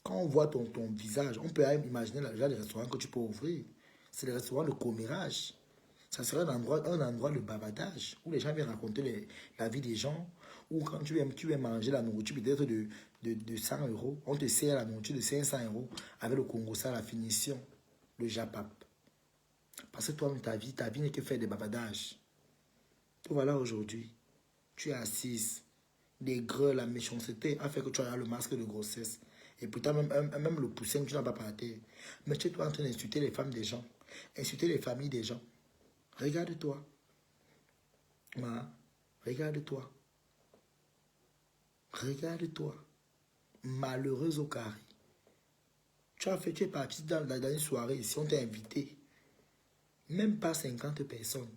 Quand on voit ton visage, on peut imaginer le genre de restaurant que tu peux ouvrir. C'est le restaurant de commérage. Ça serait un endroit de bavardage où les gens viennent raconter la vie des gens. Ou quand tu viens manger la nourriture peut-être de 100 €, on te sert la nourriture de 500 € avec le Congo, ça, la finition, le Japap. Parce que toi, ta vie n'est que faire des bavardages. Donc voilà, aujourd'hui, tu es assise. Les greux, la méchanceté a fait que tu as le masque de grossesse. Et pourtant, même le poussin, tu n'as pas par terre. Mais tu es en train d'insulter les femmes des gens, insulter les familles des gens. Regarde-toi. Regarde-toi. Regarde-toi. Malheureuse au carré. Tu es parti dans une soirée ici, on t'a invité. Même pas 50 personnes.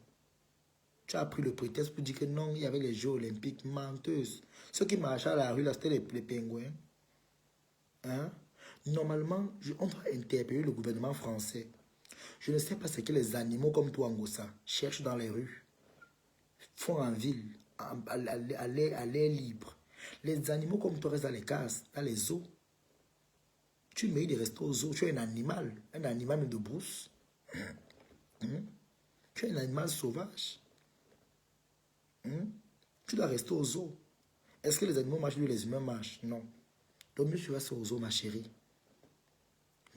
Tu as pris le prétexte pour dire que non, il y avait les Jeux olympiques. Menteuse. Ceux qui marchaient à la rue, là, c'était les pingouins. Hein? Normalement, on doit interpeller le gouvernement français. Je ne sais pas ce que les animaux comme toi, Ngossa, cherchent dans les rues, font en ville, à l'air libre. Les animaux comme toi restent dans les cases, dans les zoos. Tu mérites de rester aux zoos. Tu es un animal même de brousse. Hein? Tu es un animal sauvage. Hein? Tu dois rester aux zoos. Est-ce que les animaux marchent ou les humains marchent? Non. Donc, mieux tu restes aux zoos, ma chérie.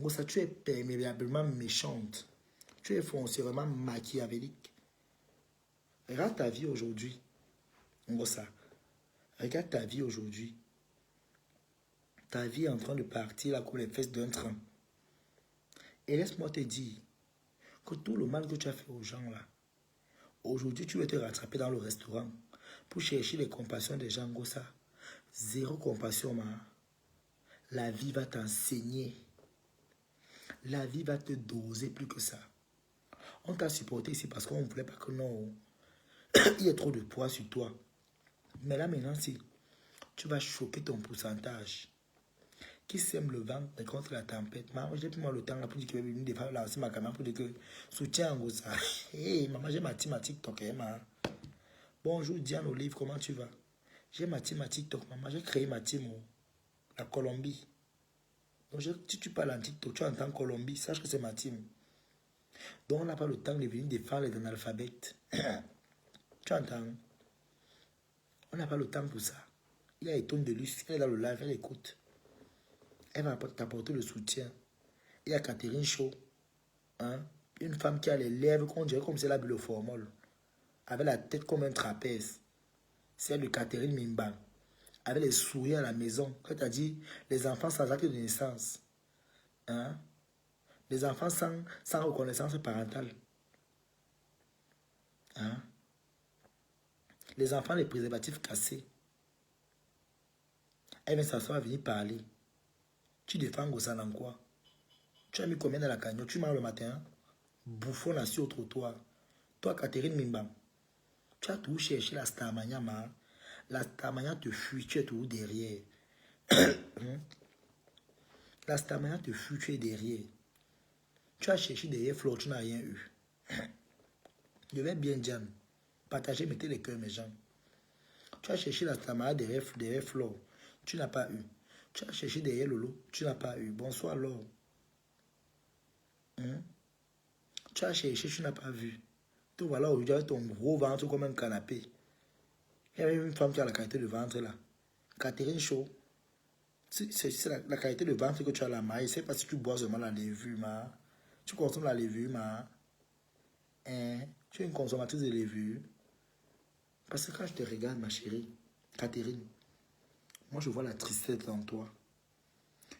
Ngossa, tu es perméablement méchante. Tu es foncièrement machiavélique. Regarde ta vie aujourd'hui. Ngossa, regarde ta vie aujourd'hui. Ta vie est en train de partir là comme les fesses d'un train. Et laisse-moi te dire que tout le mal que tu as fait aux gens là, aujourd'hui tu veux te rattraper dans le restaurant pour chercher les compassions des gens. Ngossa, zéro compassion, ma. La vie va t'enseigner. La vie va te doser plus que ça. On t'a supporté ici parce qu'on ne voulait pas que non, il y ait trop de poids sur toi. Mais là maintenant, si tu vas choquer ton pourcentage, qui sème le vent contre la tempête. Maman, j'ai pris moi le temps là pour dire que je vais venir défendre lancer ma caméra pour dire que soutiens Ngossa. Hey, maman, j'ai ma team à TikTok. Hein, ma. Bonjour Diane Olive, comment tu vas? J'ai ma team à TikTok, maman. J'ai créé ma team au la Colombie. Donc, si tu parles en TikTok, tu entends Colombie, sache que c'est ma team. Donc, on n'a pas le temps de venir défendre les analphabètes. Tu entends? On n'a pas le temps pour ça. Il y a Eton de Luce, elle est dans le live, elle écoute. Elle va t'apporter le soutien. Il y a Catherine Shaw, hein? Une femme qui a les lèvres qu'on dirait comme si elle a bu le formol, avec la tête comme un trapèze. C'est de Catherine Mimba, avec les sourires à la maison, c'est-à-dire les enfants sans acte de naissance. Hein? Les enfants sans reconnaissance parentale. Hein? Les enfants, les préservatifs cassés. Elle vient s'asseoir, venir parler. Tu défends Ngossa dans quoi? Tu as mis combien dans la cagnotte? Tu manges le matin? Bouffon assis au trottoir. Toi, Catherine Mimba, tu as toujours cherché la Starmania, ma. La Starmania te fuit, tu es toujours derrière. La Starmania te fuit, tu es derrière. Tu as cherché derrière Flore, tu n'as rien eu. Je vais bien dire, partager, mettez les cœurs, mes gens. Tu as cherché la Starmania derrière Flore, tu n'as pas eu. Tu as cherché derrière Lolo, tu n'as pas eu. Bonsoir, Laure. Tu as cherché, tu n'as pas vu. Donc voilà, aujourd'hui, avec ton gros ventre comme un canapé. Il y a même une femme qui a la qualité de ventre là. Catherine Shaw. C'est la qualité de ventre que tu as la maille. Je ne sais pas si tu bois seulement la levure, ma. Tu consommes la levure, ma. Hein? Tu es une consommatrice de levure. Parce que quand je te regarde, ma chérie, Catherine, moi je vois la tristesse dans toi.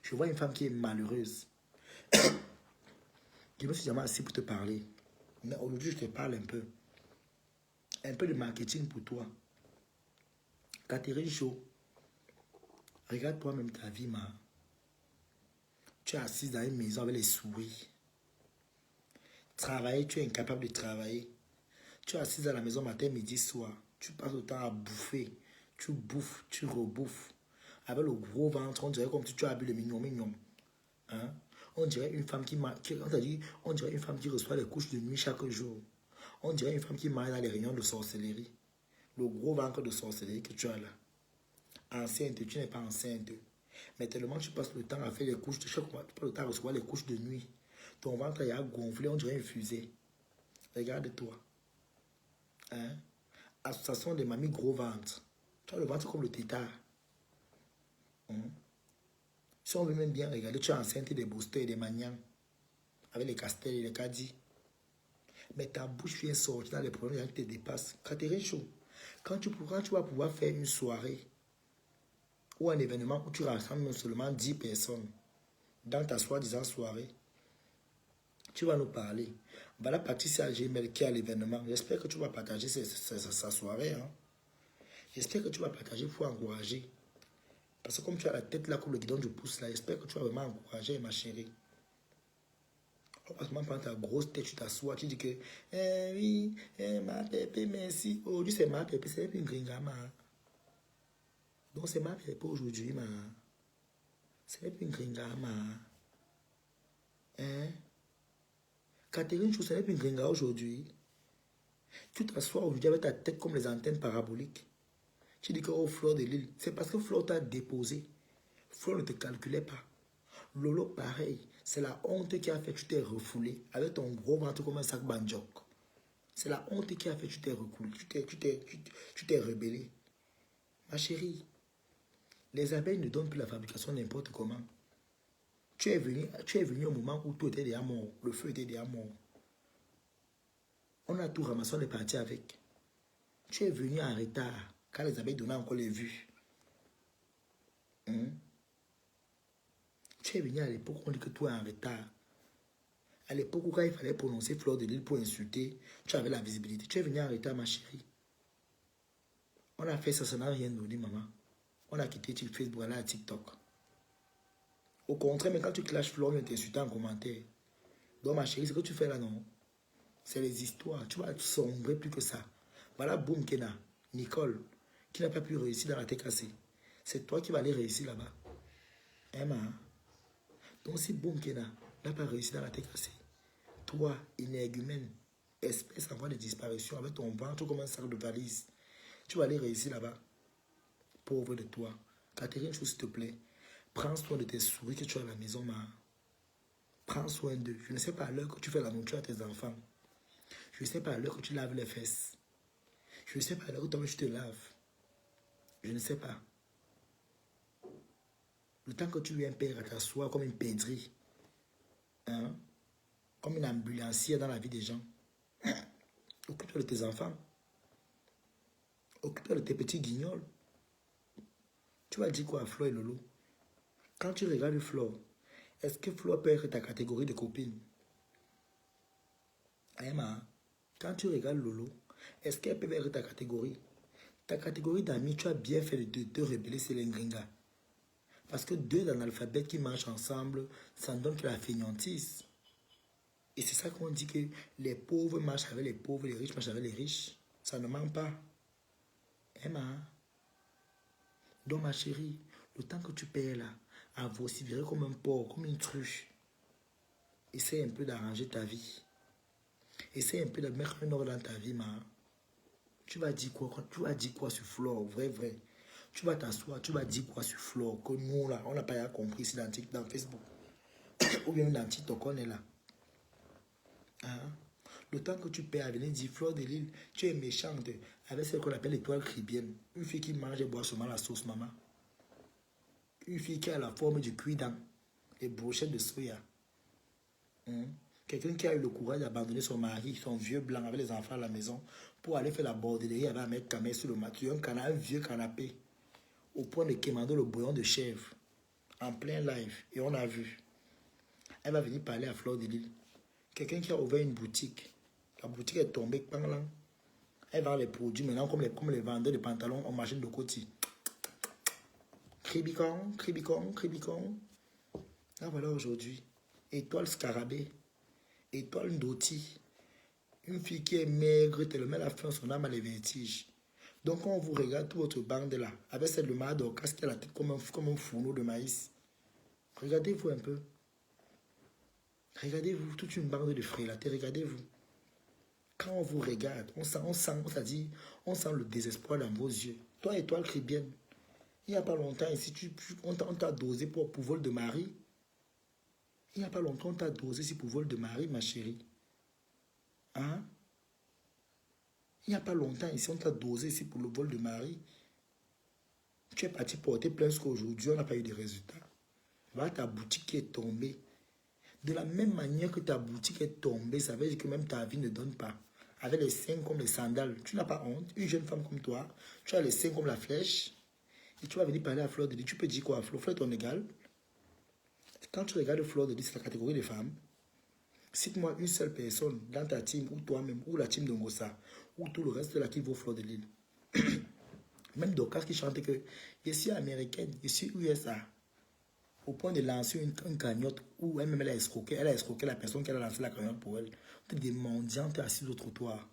Je vois une femme qui est malheureuse. Je me suis jamais assis pour te parler. Mais aujourd'hui, je te parle un peu. Un peu de marketing pour toi. Catherine Shaw, regarde toi-même ta vie, ma. Tu es assise dans une maison avec les souris. Travailler, tu es incapable de travailler. Tu es assise à la maison matin, midi, soir. Tu passes le temps à bouffer. Tu bouffes, tu rebouffes. Avec le gros ventre, on dirait comme si tu as bu le mignon. Hein? On dirait une femme on dirait une femme qui reçoit les couches de nuit chaque jour. On dirait une femme qui marche dans les réunions de sorcellerie. Le gros ventre de sorcellerie que tu as là. Enceinte, tu n'es pas enceinte. Mais tellement tu passes le temps à faire les couches de chaque mois, tu passes le temps à recevoir les couches de nuit. Ton ventre est gonflé, on dirait une fusée. Regarde-toi. Hein? Association des mamies gros ventre. Tu as le ventre comme le tétard. Si on veut même bien regarder, tu es enceinte des boosters et des maniants. Avec les castels et les caddies. Mais ta bouche vient sortir dans les problèmes qui te dépassent. Catherine Shaw, quand tu vas pouvoir faire une soirée ou un événement où tu rassembles seulement 10 personnes dans ta soi-disant soirée, tu vas nous parler. Voilà Patricia Gmail qui a l'événement. J'espère que tu vas partager sa soirée. Hein. J'espère que tu vas partager pour encourager. Parce que comme tu as la tête là, comme le guidon du pouce là, j'espère que tu vas vraiment encourager, ma chérie. On passe prendre ta grosse tête, tu t'assois, tu dis que, oui, ma pépé, merci. Aujourd'hui, c'est ma pépé, c'est une gringama. Donc, c'est ma pépé aujourd'hui, ma. C'est une gringama. Hein? Catherine Chou, c'est une gringa aujourd'hui. Tu t'assois aujourd'hui avec ta tête comme les antennes paraboliques. Tu dis que oh, Fleur de Lille, c'est parce que Fleur t'a déposé. Fleur ne te calculait pas. Lolo, pareil. C'est la honte qui a fait que tu t'es refoulé avec ton gros ventre comme un sac banjok. C'est la honte qui a fait que tu t'es reculé, tu t'es rebellé. Ma chérie, les abeilles ne donnent plus la fabrication n'importe comment. Tu es venu au moment où tout était déjà mort. Le feu était déjà mort. On a tout ramassé, on est parti avec. Tu es venu en retard, car les abeilles donnaient encore les vues. Tu es venu à l'époque où on dit que toi es en retard. À l'époque où quand il fallait prononcer Fleur de Lille pour insulter, tu avais la visibilité. Tu es venu en retard, ma chérie. On a fait ça, ça n'a rien donné, maman. On a quitté Facebook, on a TikTok. Au contraire, mais quand tu clashes Fleur, on t'insulte en commentaire. Donc, ma chérie, ce que tu fais là, non? C'est les histoires. Tu vas sombrer plus que ça. Voilà, boum, Kena, Nicole, qui n'a pas pu réussir dans la tête cassée. C'est toi qui vas aller réussir là-bas. Emma. Donc, si boum, Kena n'a pas réussi dans la tête cassée, toi, énergumène, espèce en voie de disparition, avec ton ventre comme un sac de valise, tu vas aller réussir là-bas. Pauvre de toi. Catherine, s'il te plaît, prends soin de tes souris que tu as à la maison, ma. Prends soin d'eux. Je ne sais pas à l'heure que tu fais la nourriture à tes enfants. Je ne sais pas à l'heure que tu laves les fesses. Je ne sais pas à l'heure où toi tu te laves. Je ne sais pas. Le temps que tu viens père à t'asseoir comme une pédrie, hein, comme une ambulancière dans la vie des gens. Occupe-toi de tes enfants. Occupe-toi de tes petits guignols. Tu vas dire quoi à Flo et Lolo? Quand tu regardes Flo, est-ce que Flo peut être ta catégorie de copine? Emma, quand tu regardes Lolo, est-ce qu'elle peut être ta catégorie? Ta catégorie d'amis, tu as bien fait de te rebeller, c'est les Ngringa. Parce que deux analphabètes qui marchent ensemble, ça ne donne que la fainéantise. Et c'est ça qu'on dit que les pauvres marchent avec les pauvres, les riches marchent avec les riches. Ça ne ment pas. Emma. Donc ma chérie, le temps que tu perds là, à vociférer comme un porc, comme une truche, essaie un peu d'arranger ta vie. Essaie un peu de mettre un ordre dans ta vie, ma. Tu vas dire quoi? Tu vas dire quoi sur Flore? Vrai. Tu vas t'asseoir, tu vas dire quoi sur Flore? Que nous, là, on n'a pas compris ici dans Facebook. Ou bien dans TikTok, on est là. Hein? Le temps que tu perds à venir dire Fleur de Lille, tu es méchante avec ce qu'on appelle l'étoile cribienne. Une fille qui mange et boit seulement la sauce, maman. Une fille qui a la forme du cuidant, les brochettes de soya. Hein? Quelqu'un qui a eu le courage d'abandonner son mari, son vieux blanc avec les enfants à la maison, pour aller faire la bordellerie avec un mec camé sur le matou, un vieux canapé, au point de quémander le bouillon de chèvre, en plein live, et on a vu. Elle va venir parler à Fleur de Lille. Quelqu'un qui a ouvert une boutique, la boutique est tombée, elle vend les produits maintenant comme les vendeurs de pantalons en machine de côté. Cribicon. Là voilà aujourd'hui, étoile scarabée. Étoile Ndoti, une fille qui est maigre, tellement elle a fait son âme à les vertiges. Donc quand on vous regarde tout votre bande là, avec celle de Mara Dorcas qui a la tête comme un fourneau de maïs, regardez-vous un peu. Regardez-vous, toute une bande de frélatés, regardez-vous. Quand on vous regarde, on sent le désespoir dans vos yeux. Toi, étoile cribienne, il n'y a pas longtemps ici, on t'a dosé pour vol de mari. Il n'y a pas longtemps, on t'a dosé ici pour vol de mari, ma chérie. Hein? Il n'y a pas longtemps ici, on t'a dosé ici pour le vol de mari. Tu es parti porter plainte qu'aujourd'hui, on n'a pas eu de résultats. Voilà ta boutique qui est tombée. De la même manière que ta boutique est tombée, ça veut dire que même ta vie ne donne pas. Avec les seins comme les sandales, tu n'as pas honte. Une jeune femme comme toi, tu as les seins comme la flèche. Et tu vas venir parler à Fleur de Lys. Tu peux dire quoi à Fleur? Fleur est ton égal. Quand tu regardes Fleur de Lys, c'est la catégorie des femmes. Cite-moi une seule personne dans ta team, ou toi-même, ou la team de Ngossa, ou tout le reste de la qui vaut Fleur de Lys. Même Dorcas qui chante que je suis américaine, je suis USA. Au point de lancer une cagnotte où elle-même elle a escroqué la personne qui a lancé la cagnotte pour elle. Vous êtes des mendiantes assis au trottoir.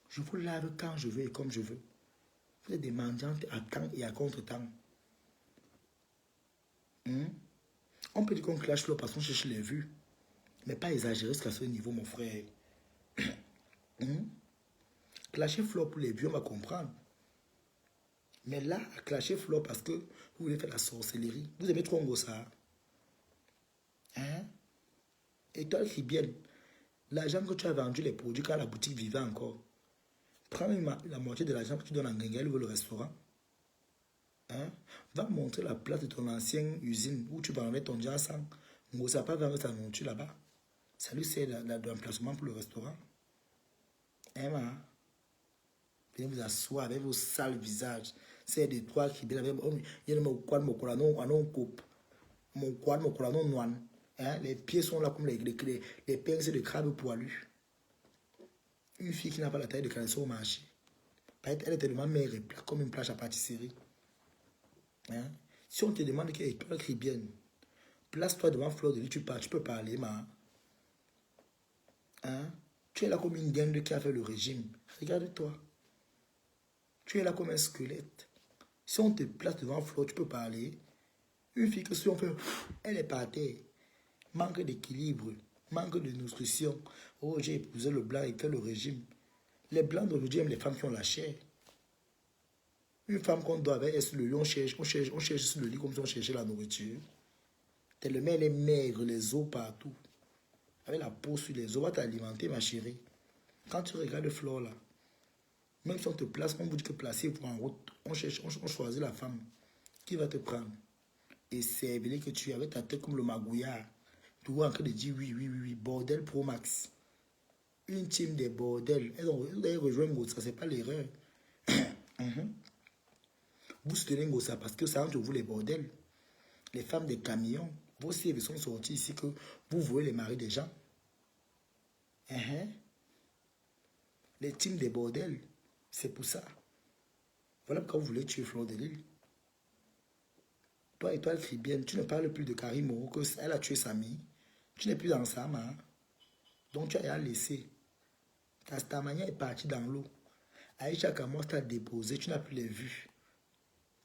Je vous lave quand je veux et comme je veux. Vous êtes des mendiantes à temps et à contre-temps. On peut dire qu'on clash flow parce qu'on cherche les vues. Mais pas exagérer jusqu'à ce niveau, mon frère. Clasher flow pour les vues, on va comprendre. Mais là, clasher flow parce que vous voulez faire la sorcellerie. Vous aimez trop ça. Hein? Et toi, qui bien, l'argent que tu as vendu les produits quand la boutique vivait encore, prends la moitié de l'argent que tu donnes à Ngengal ou le restaurant. Hein? Va montrer la place de ton ancienne usine où tu vendais ton diamant. On ne sait pas vendre ta nourriture là-bas. Ça lui sert l'emplacement pour le restaurant. Hein, ma? Venez vous asseoir avec vos sales visages. C'est des trois qui viennent avec. Il y a mon quad, mon colanon, mon coupe. Mon quad, mon colanon, noir. Les pieds sont là comme les pinces de crabe poilus. Une fille qui n'a pas la taille de caleçon au marché. Elle est tellement maigre et plate comme une planche à pâtisserie. Hein? Si on te demande que toi crie bien, place-toi devant Fleur de Lys, tu peux parler, ma. Hein? Tu es là comme une dinde qui a fait le régime. Regarde-toi. Tu es là comme un squelette. Si on te place devant Fleur, tu peux parler. Une fille que si on fait, elle est par terre. Manque d'équilibre, manque de nutrition. Oh, j'ai épousé le blanc et fait le régime. Les blancs d'aujourd'hui aiment les femmes qui ont la chair. Une femme qu'on doit avec, est le lit, on cherche sur le lit comme si on cherchait la nourriture. Tellement elle est maigre, les os partout. Avec la peau sur les os, va t'alimenter, ma chérie. Quand tu regardes Flore là, même si on te place, on vous dit que placer pour en route, on choisit la femme qui va te prendre. Et c'est que tu es avec ta tête comme le magouillard. Tu vois en train de dire oui, bordel pro max. Une team des bordels. Elles ont rejoint Ngosa, c'est pas l'erreur. Vous soutenez Ngosa parce que ça entre vous les bordels. Les femmes des camions, vos CV sont sortis ici que vous voyez les maris des gens. Les teams des bordels, c'est pour ça. Voilà pourquoi vous voulez tuer Fleur de Lys. Toi, Étoile Cribienne, tu ne parles plus de Karim Moreau, qu'elle a tué Samy. Tu n'es plus dans ça, man. Donc tu as laissé. Castamania est parti dans l'eau. Aïcha Kamos t'a déposé, tu n'as plus les vues.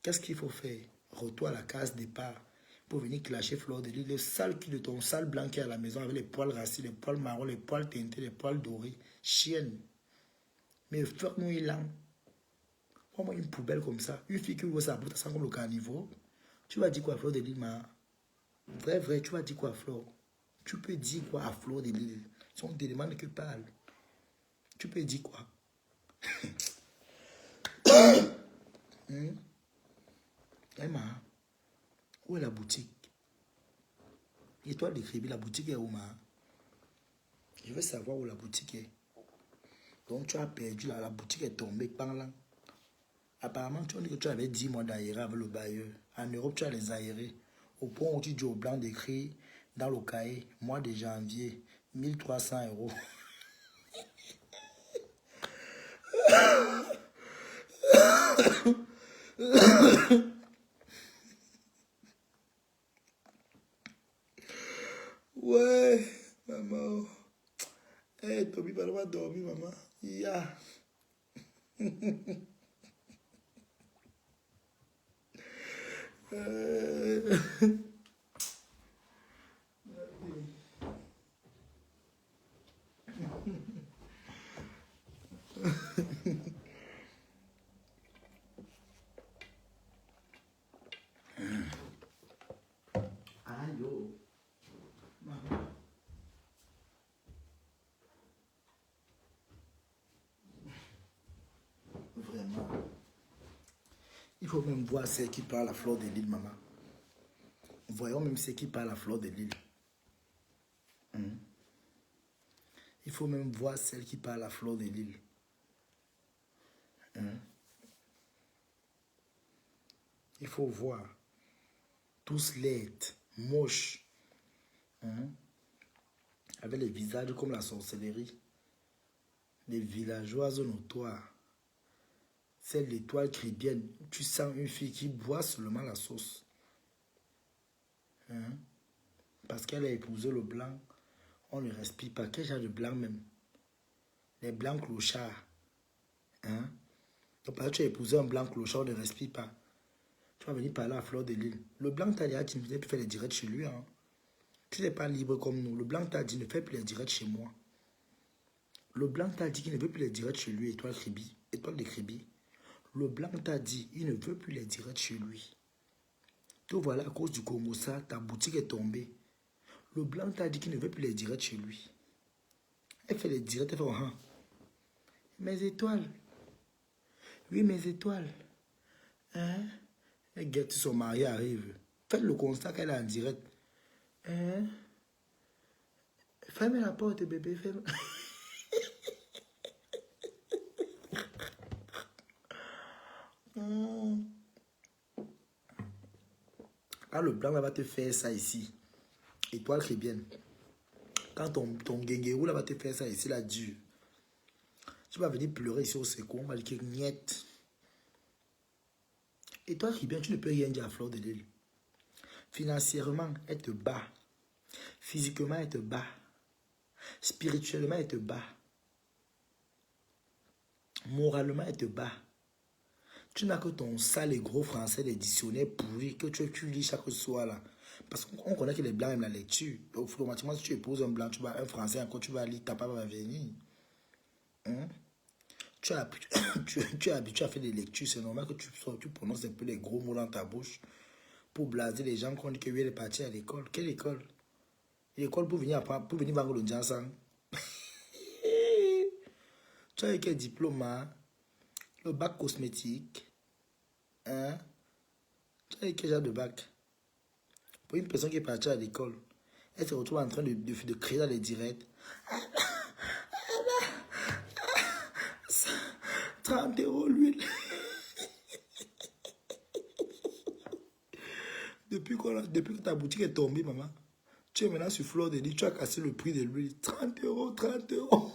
Qu'est-ce qu'il faut faire? Retour à la case départ pour venir clasher Fleur de Lys. Le sale cul de ton sale blanc qui est à la maison avec les poils rassis, les poils marrons, les poils teintés, les poils dorés. Chienne. Mais fuck-nous, il a. Moi, une poubelle comme ça. Une fille qui ouvre sa bouche, ça sent comme le carnivore. Tu vas dire quoi à Fleur de Lys, ma? Vrai, tu vas dire quoi à Fleur? Tu peux dire quoi à Fleur de Lys? Si on te demande que parle, tu peux dire quoi? Emma, où est la boutique? Étoile de Kribi, la boutique est où, ma? Je veux savoir où la boutique est. Donc tu as perdu là, la boutique est tombée par là. Apparemment, tu as dit que tu avais 10 mois d'aéré avec le bailleur. En Europe, tu as les aérés. Au point où tu dis au blanc d'écrit dans le cahier, mois de janvier, 1300 €. Ouais, maman. Hey, Toby, va dormir, maman. Yeah. Allô. Maman. Vraiment. Il faut même voir celle qui parle à Fleur de Lys, maman. Voyons même celle qui parle à Fleur de Lys. Il faut même voir celle qui parle à Fleur de Lys. Il faut voir. Tous laides, moches. Avec les visages comme la sorcellerie. Les villageoises notoires. C'est l'étoile cribienne. Tu sens une fille qui boit seulement la sauce. Hein? Parce qu'elle a épousé le blanc, on ne respire pas. Quel genre de blanc même? Les blancs clochards. Hein? Donc, parce que tu as épousé un blanc clochard, on ne respire pas. Tu vas venir parler à Fleur de Lille. Le blanc t'a dit, tu ne peux plus faire les directs chez lui. Hein? Tu n'es pas libre comme nous. Le blanc t'a dit, ne fais plus les directs chez moi. Le blanc t'a dit qu'il ne veut plus les directs chez lui, étoile de Kribi. Le blanc t'a dit, il ne veut plus les directs chez lui. Te voilà à cause du Congo, ça, ta boutique est tombée. Le blanc t'a dit qu'il ne veut plus les directs chez lui. Elle fait les directs, elle fait, oh, mes étoiles. Oui, mes étoiles. Hein? Et guette, son mari arrive. Faites le constat qu'elle est en direct. Hein? Fermez la porte, bébé, ferme. Ah, le blanc là va te faire ça ici. Étoile chrétienne. Quand ton guéguérou là va te faire ça ici, là, dur. Tu vas venir pleurer ici au secours. On va dire que niet. Étoile chrétienne, tu ne peux rien dire à Fleur de Lille. Financièrement, elle te bat. Physiquement, elle te bat. Spirituellement, elle te bat. Moralement, elle te bat. Tu n'as que ton sale et gros français des dictionnaires pourris que tu lis chaque soir là. Parce qu'on connaît que les blancs aiment la lecture. Automatiquement, si tu épouses un blanc, tu vas un français encore, tu vas lire, ta papa va venir. Hein? Tu es habitué à faire des lectures, c'est normal que tu prononces un peu les gros mots dans ta bouche pour blaser les gens qu'on dit que lui est parti à l'école. Quelle école? L'école pour venir apprendre, pour venir vendre le Njansan. Tu as quel diplôme, hein? Le bac cosmétique. Hein? Tu as quel genre de bac? Pour une personne qui est partie à l'école, elle se retrouve en train de créer dans les directs. 30 € l'huile. Depuis que ta boutique est tombée, maman, tu es maintenant sur Fleur de Lille, tu as cassé le prix de l'huile. 30 €, 30 €.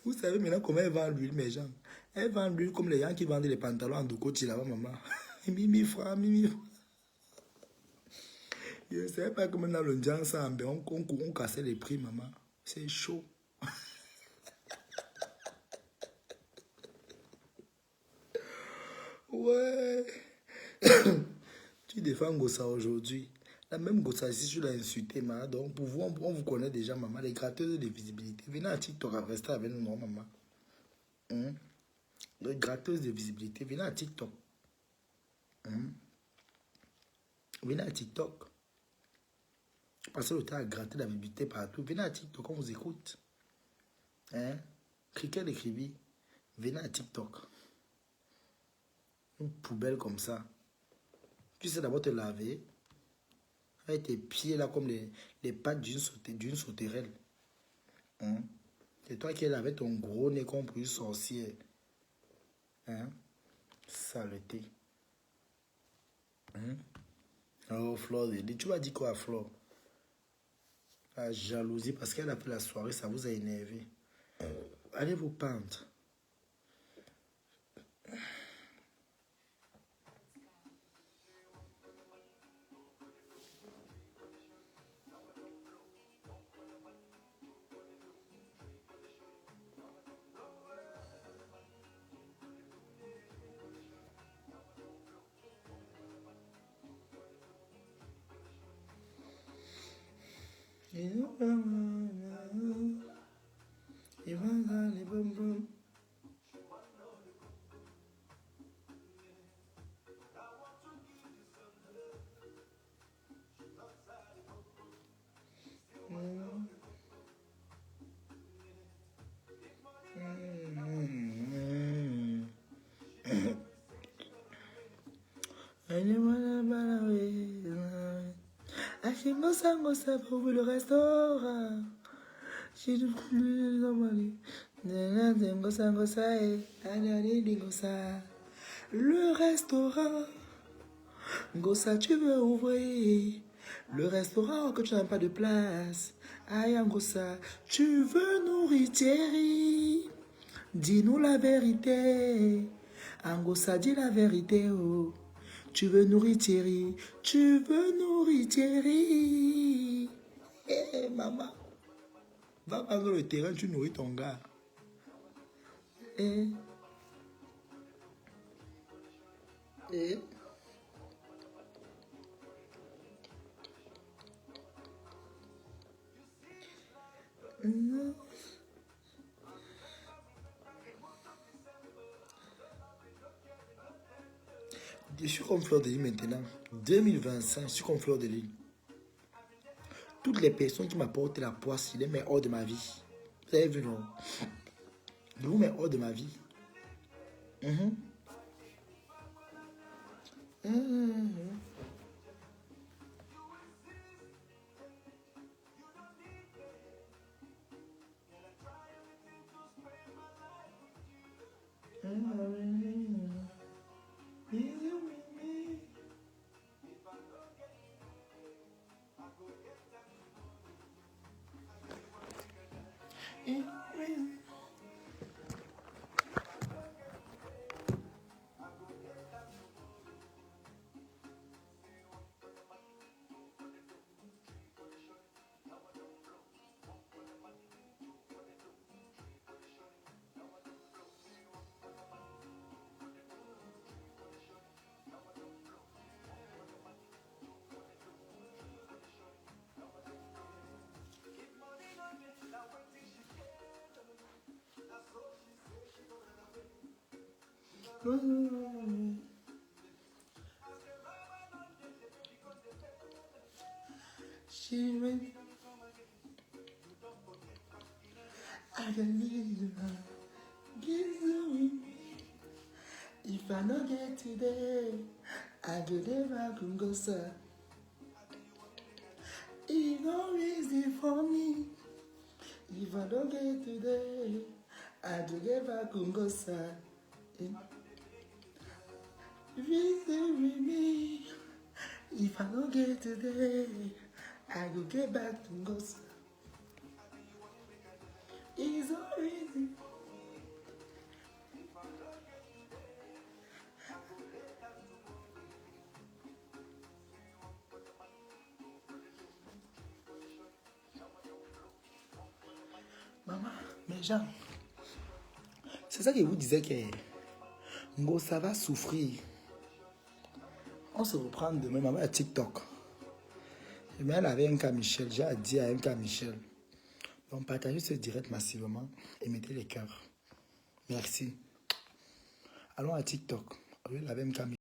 Vous savez maintenant comment elle vend l'huile, mes gens? Elle vend l'huile comme les gens qui vendent les pantalons en Dokoti là-bas, maman. Mimi francs, mimi francs. Je ne savais pas comment dans le Njansan, on cassait les prix, maman. C'est chaud. Ouais. Tu défends Gossa aujourd'hui. La même Gossa, si tu l'as insulté, maman. Donc, pour vous, on vous connaît déjà, maman. Les gratteuses de visibilité. Venez à TikTok, restez avec nous, non, maman. Les gratteuses de visibilité. Venez à TikTok. Venez à TikTok. Passez le temps à gratter la visibilité partout. Venez à TikTok, on vous écoute. Cricket écrivit. Venez à TikTok. Une poubelle comme ça. Tu sais d'abord te laver. Avec tes pieds là comme les pattes d'une sauterelle. C'est toi qui es là avec ton gros nez comme pour une sorcière. Saleté. Oh, Fleur, tu vas dire quoi à Fleur? La jalousie, parce qu'elle a fait la soirée, ça vous a énervé. Allez vous pendre. Ngosa pour le restaurant. Le restaurant. Ngosa, tu veux ouvrir le restaurant que tu n'as pas de place. Aïe, Ngosa, tu veux nourrir Thierry. Dis-nous la vérité. Ngosa, dis la vérité, oh. Tu veux nourrir Thierry. Tu veux nourrir Thierry. Eh, maman. Va dans le terrain, tu nourris ton gars. Eh. Eh. Je suis comme Fleur de Lys maintenant. 2025, je suis comme Fleur de Lys. Toutes les personnes qui m'apportent la poisse, je les mets hors de ma vie. Vous avez vu, non? Je vous mets hors de ma vie. She went. I can leave you. Give you. If I don't get today, I go never can go, sir. It's not easy for me. If I don't get today, I go never can go, sir. Reason with me. If I don't get today, I go get back to go, sir. It's not easy. Maman, mes gens, c'est ça que vous disais que Ngossa va souffrir. On se reprend demain, maman, à TikTok. Mais elle avait un cas Michel, j'ai dit à un cas Michel. Donc partagez ce direct massivement et mettez les cœurs. Merci. Allons à TikTok. Elle avait un cas Michel.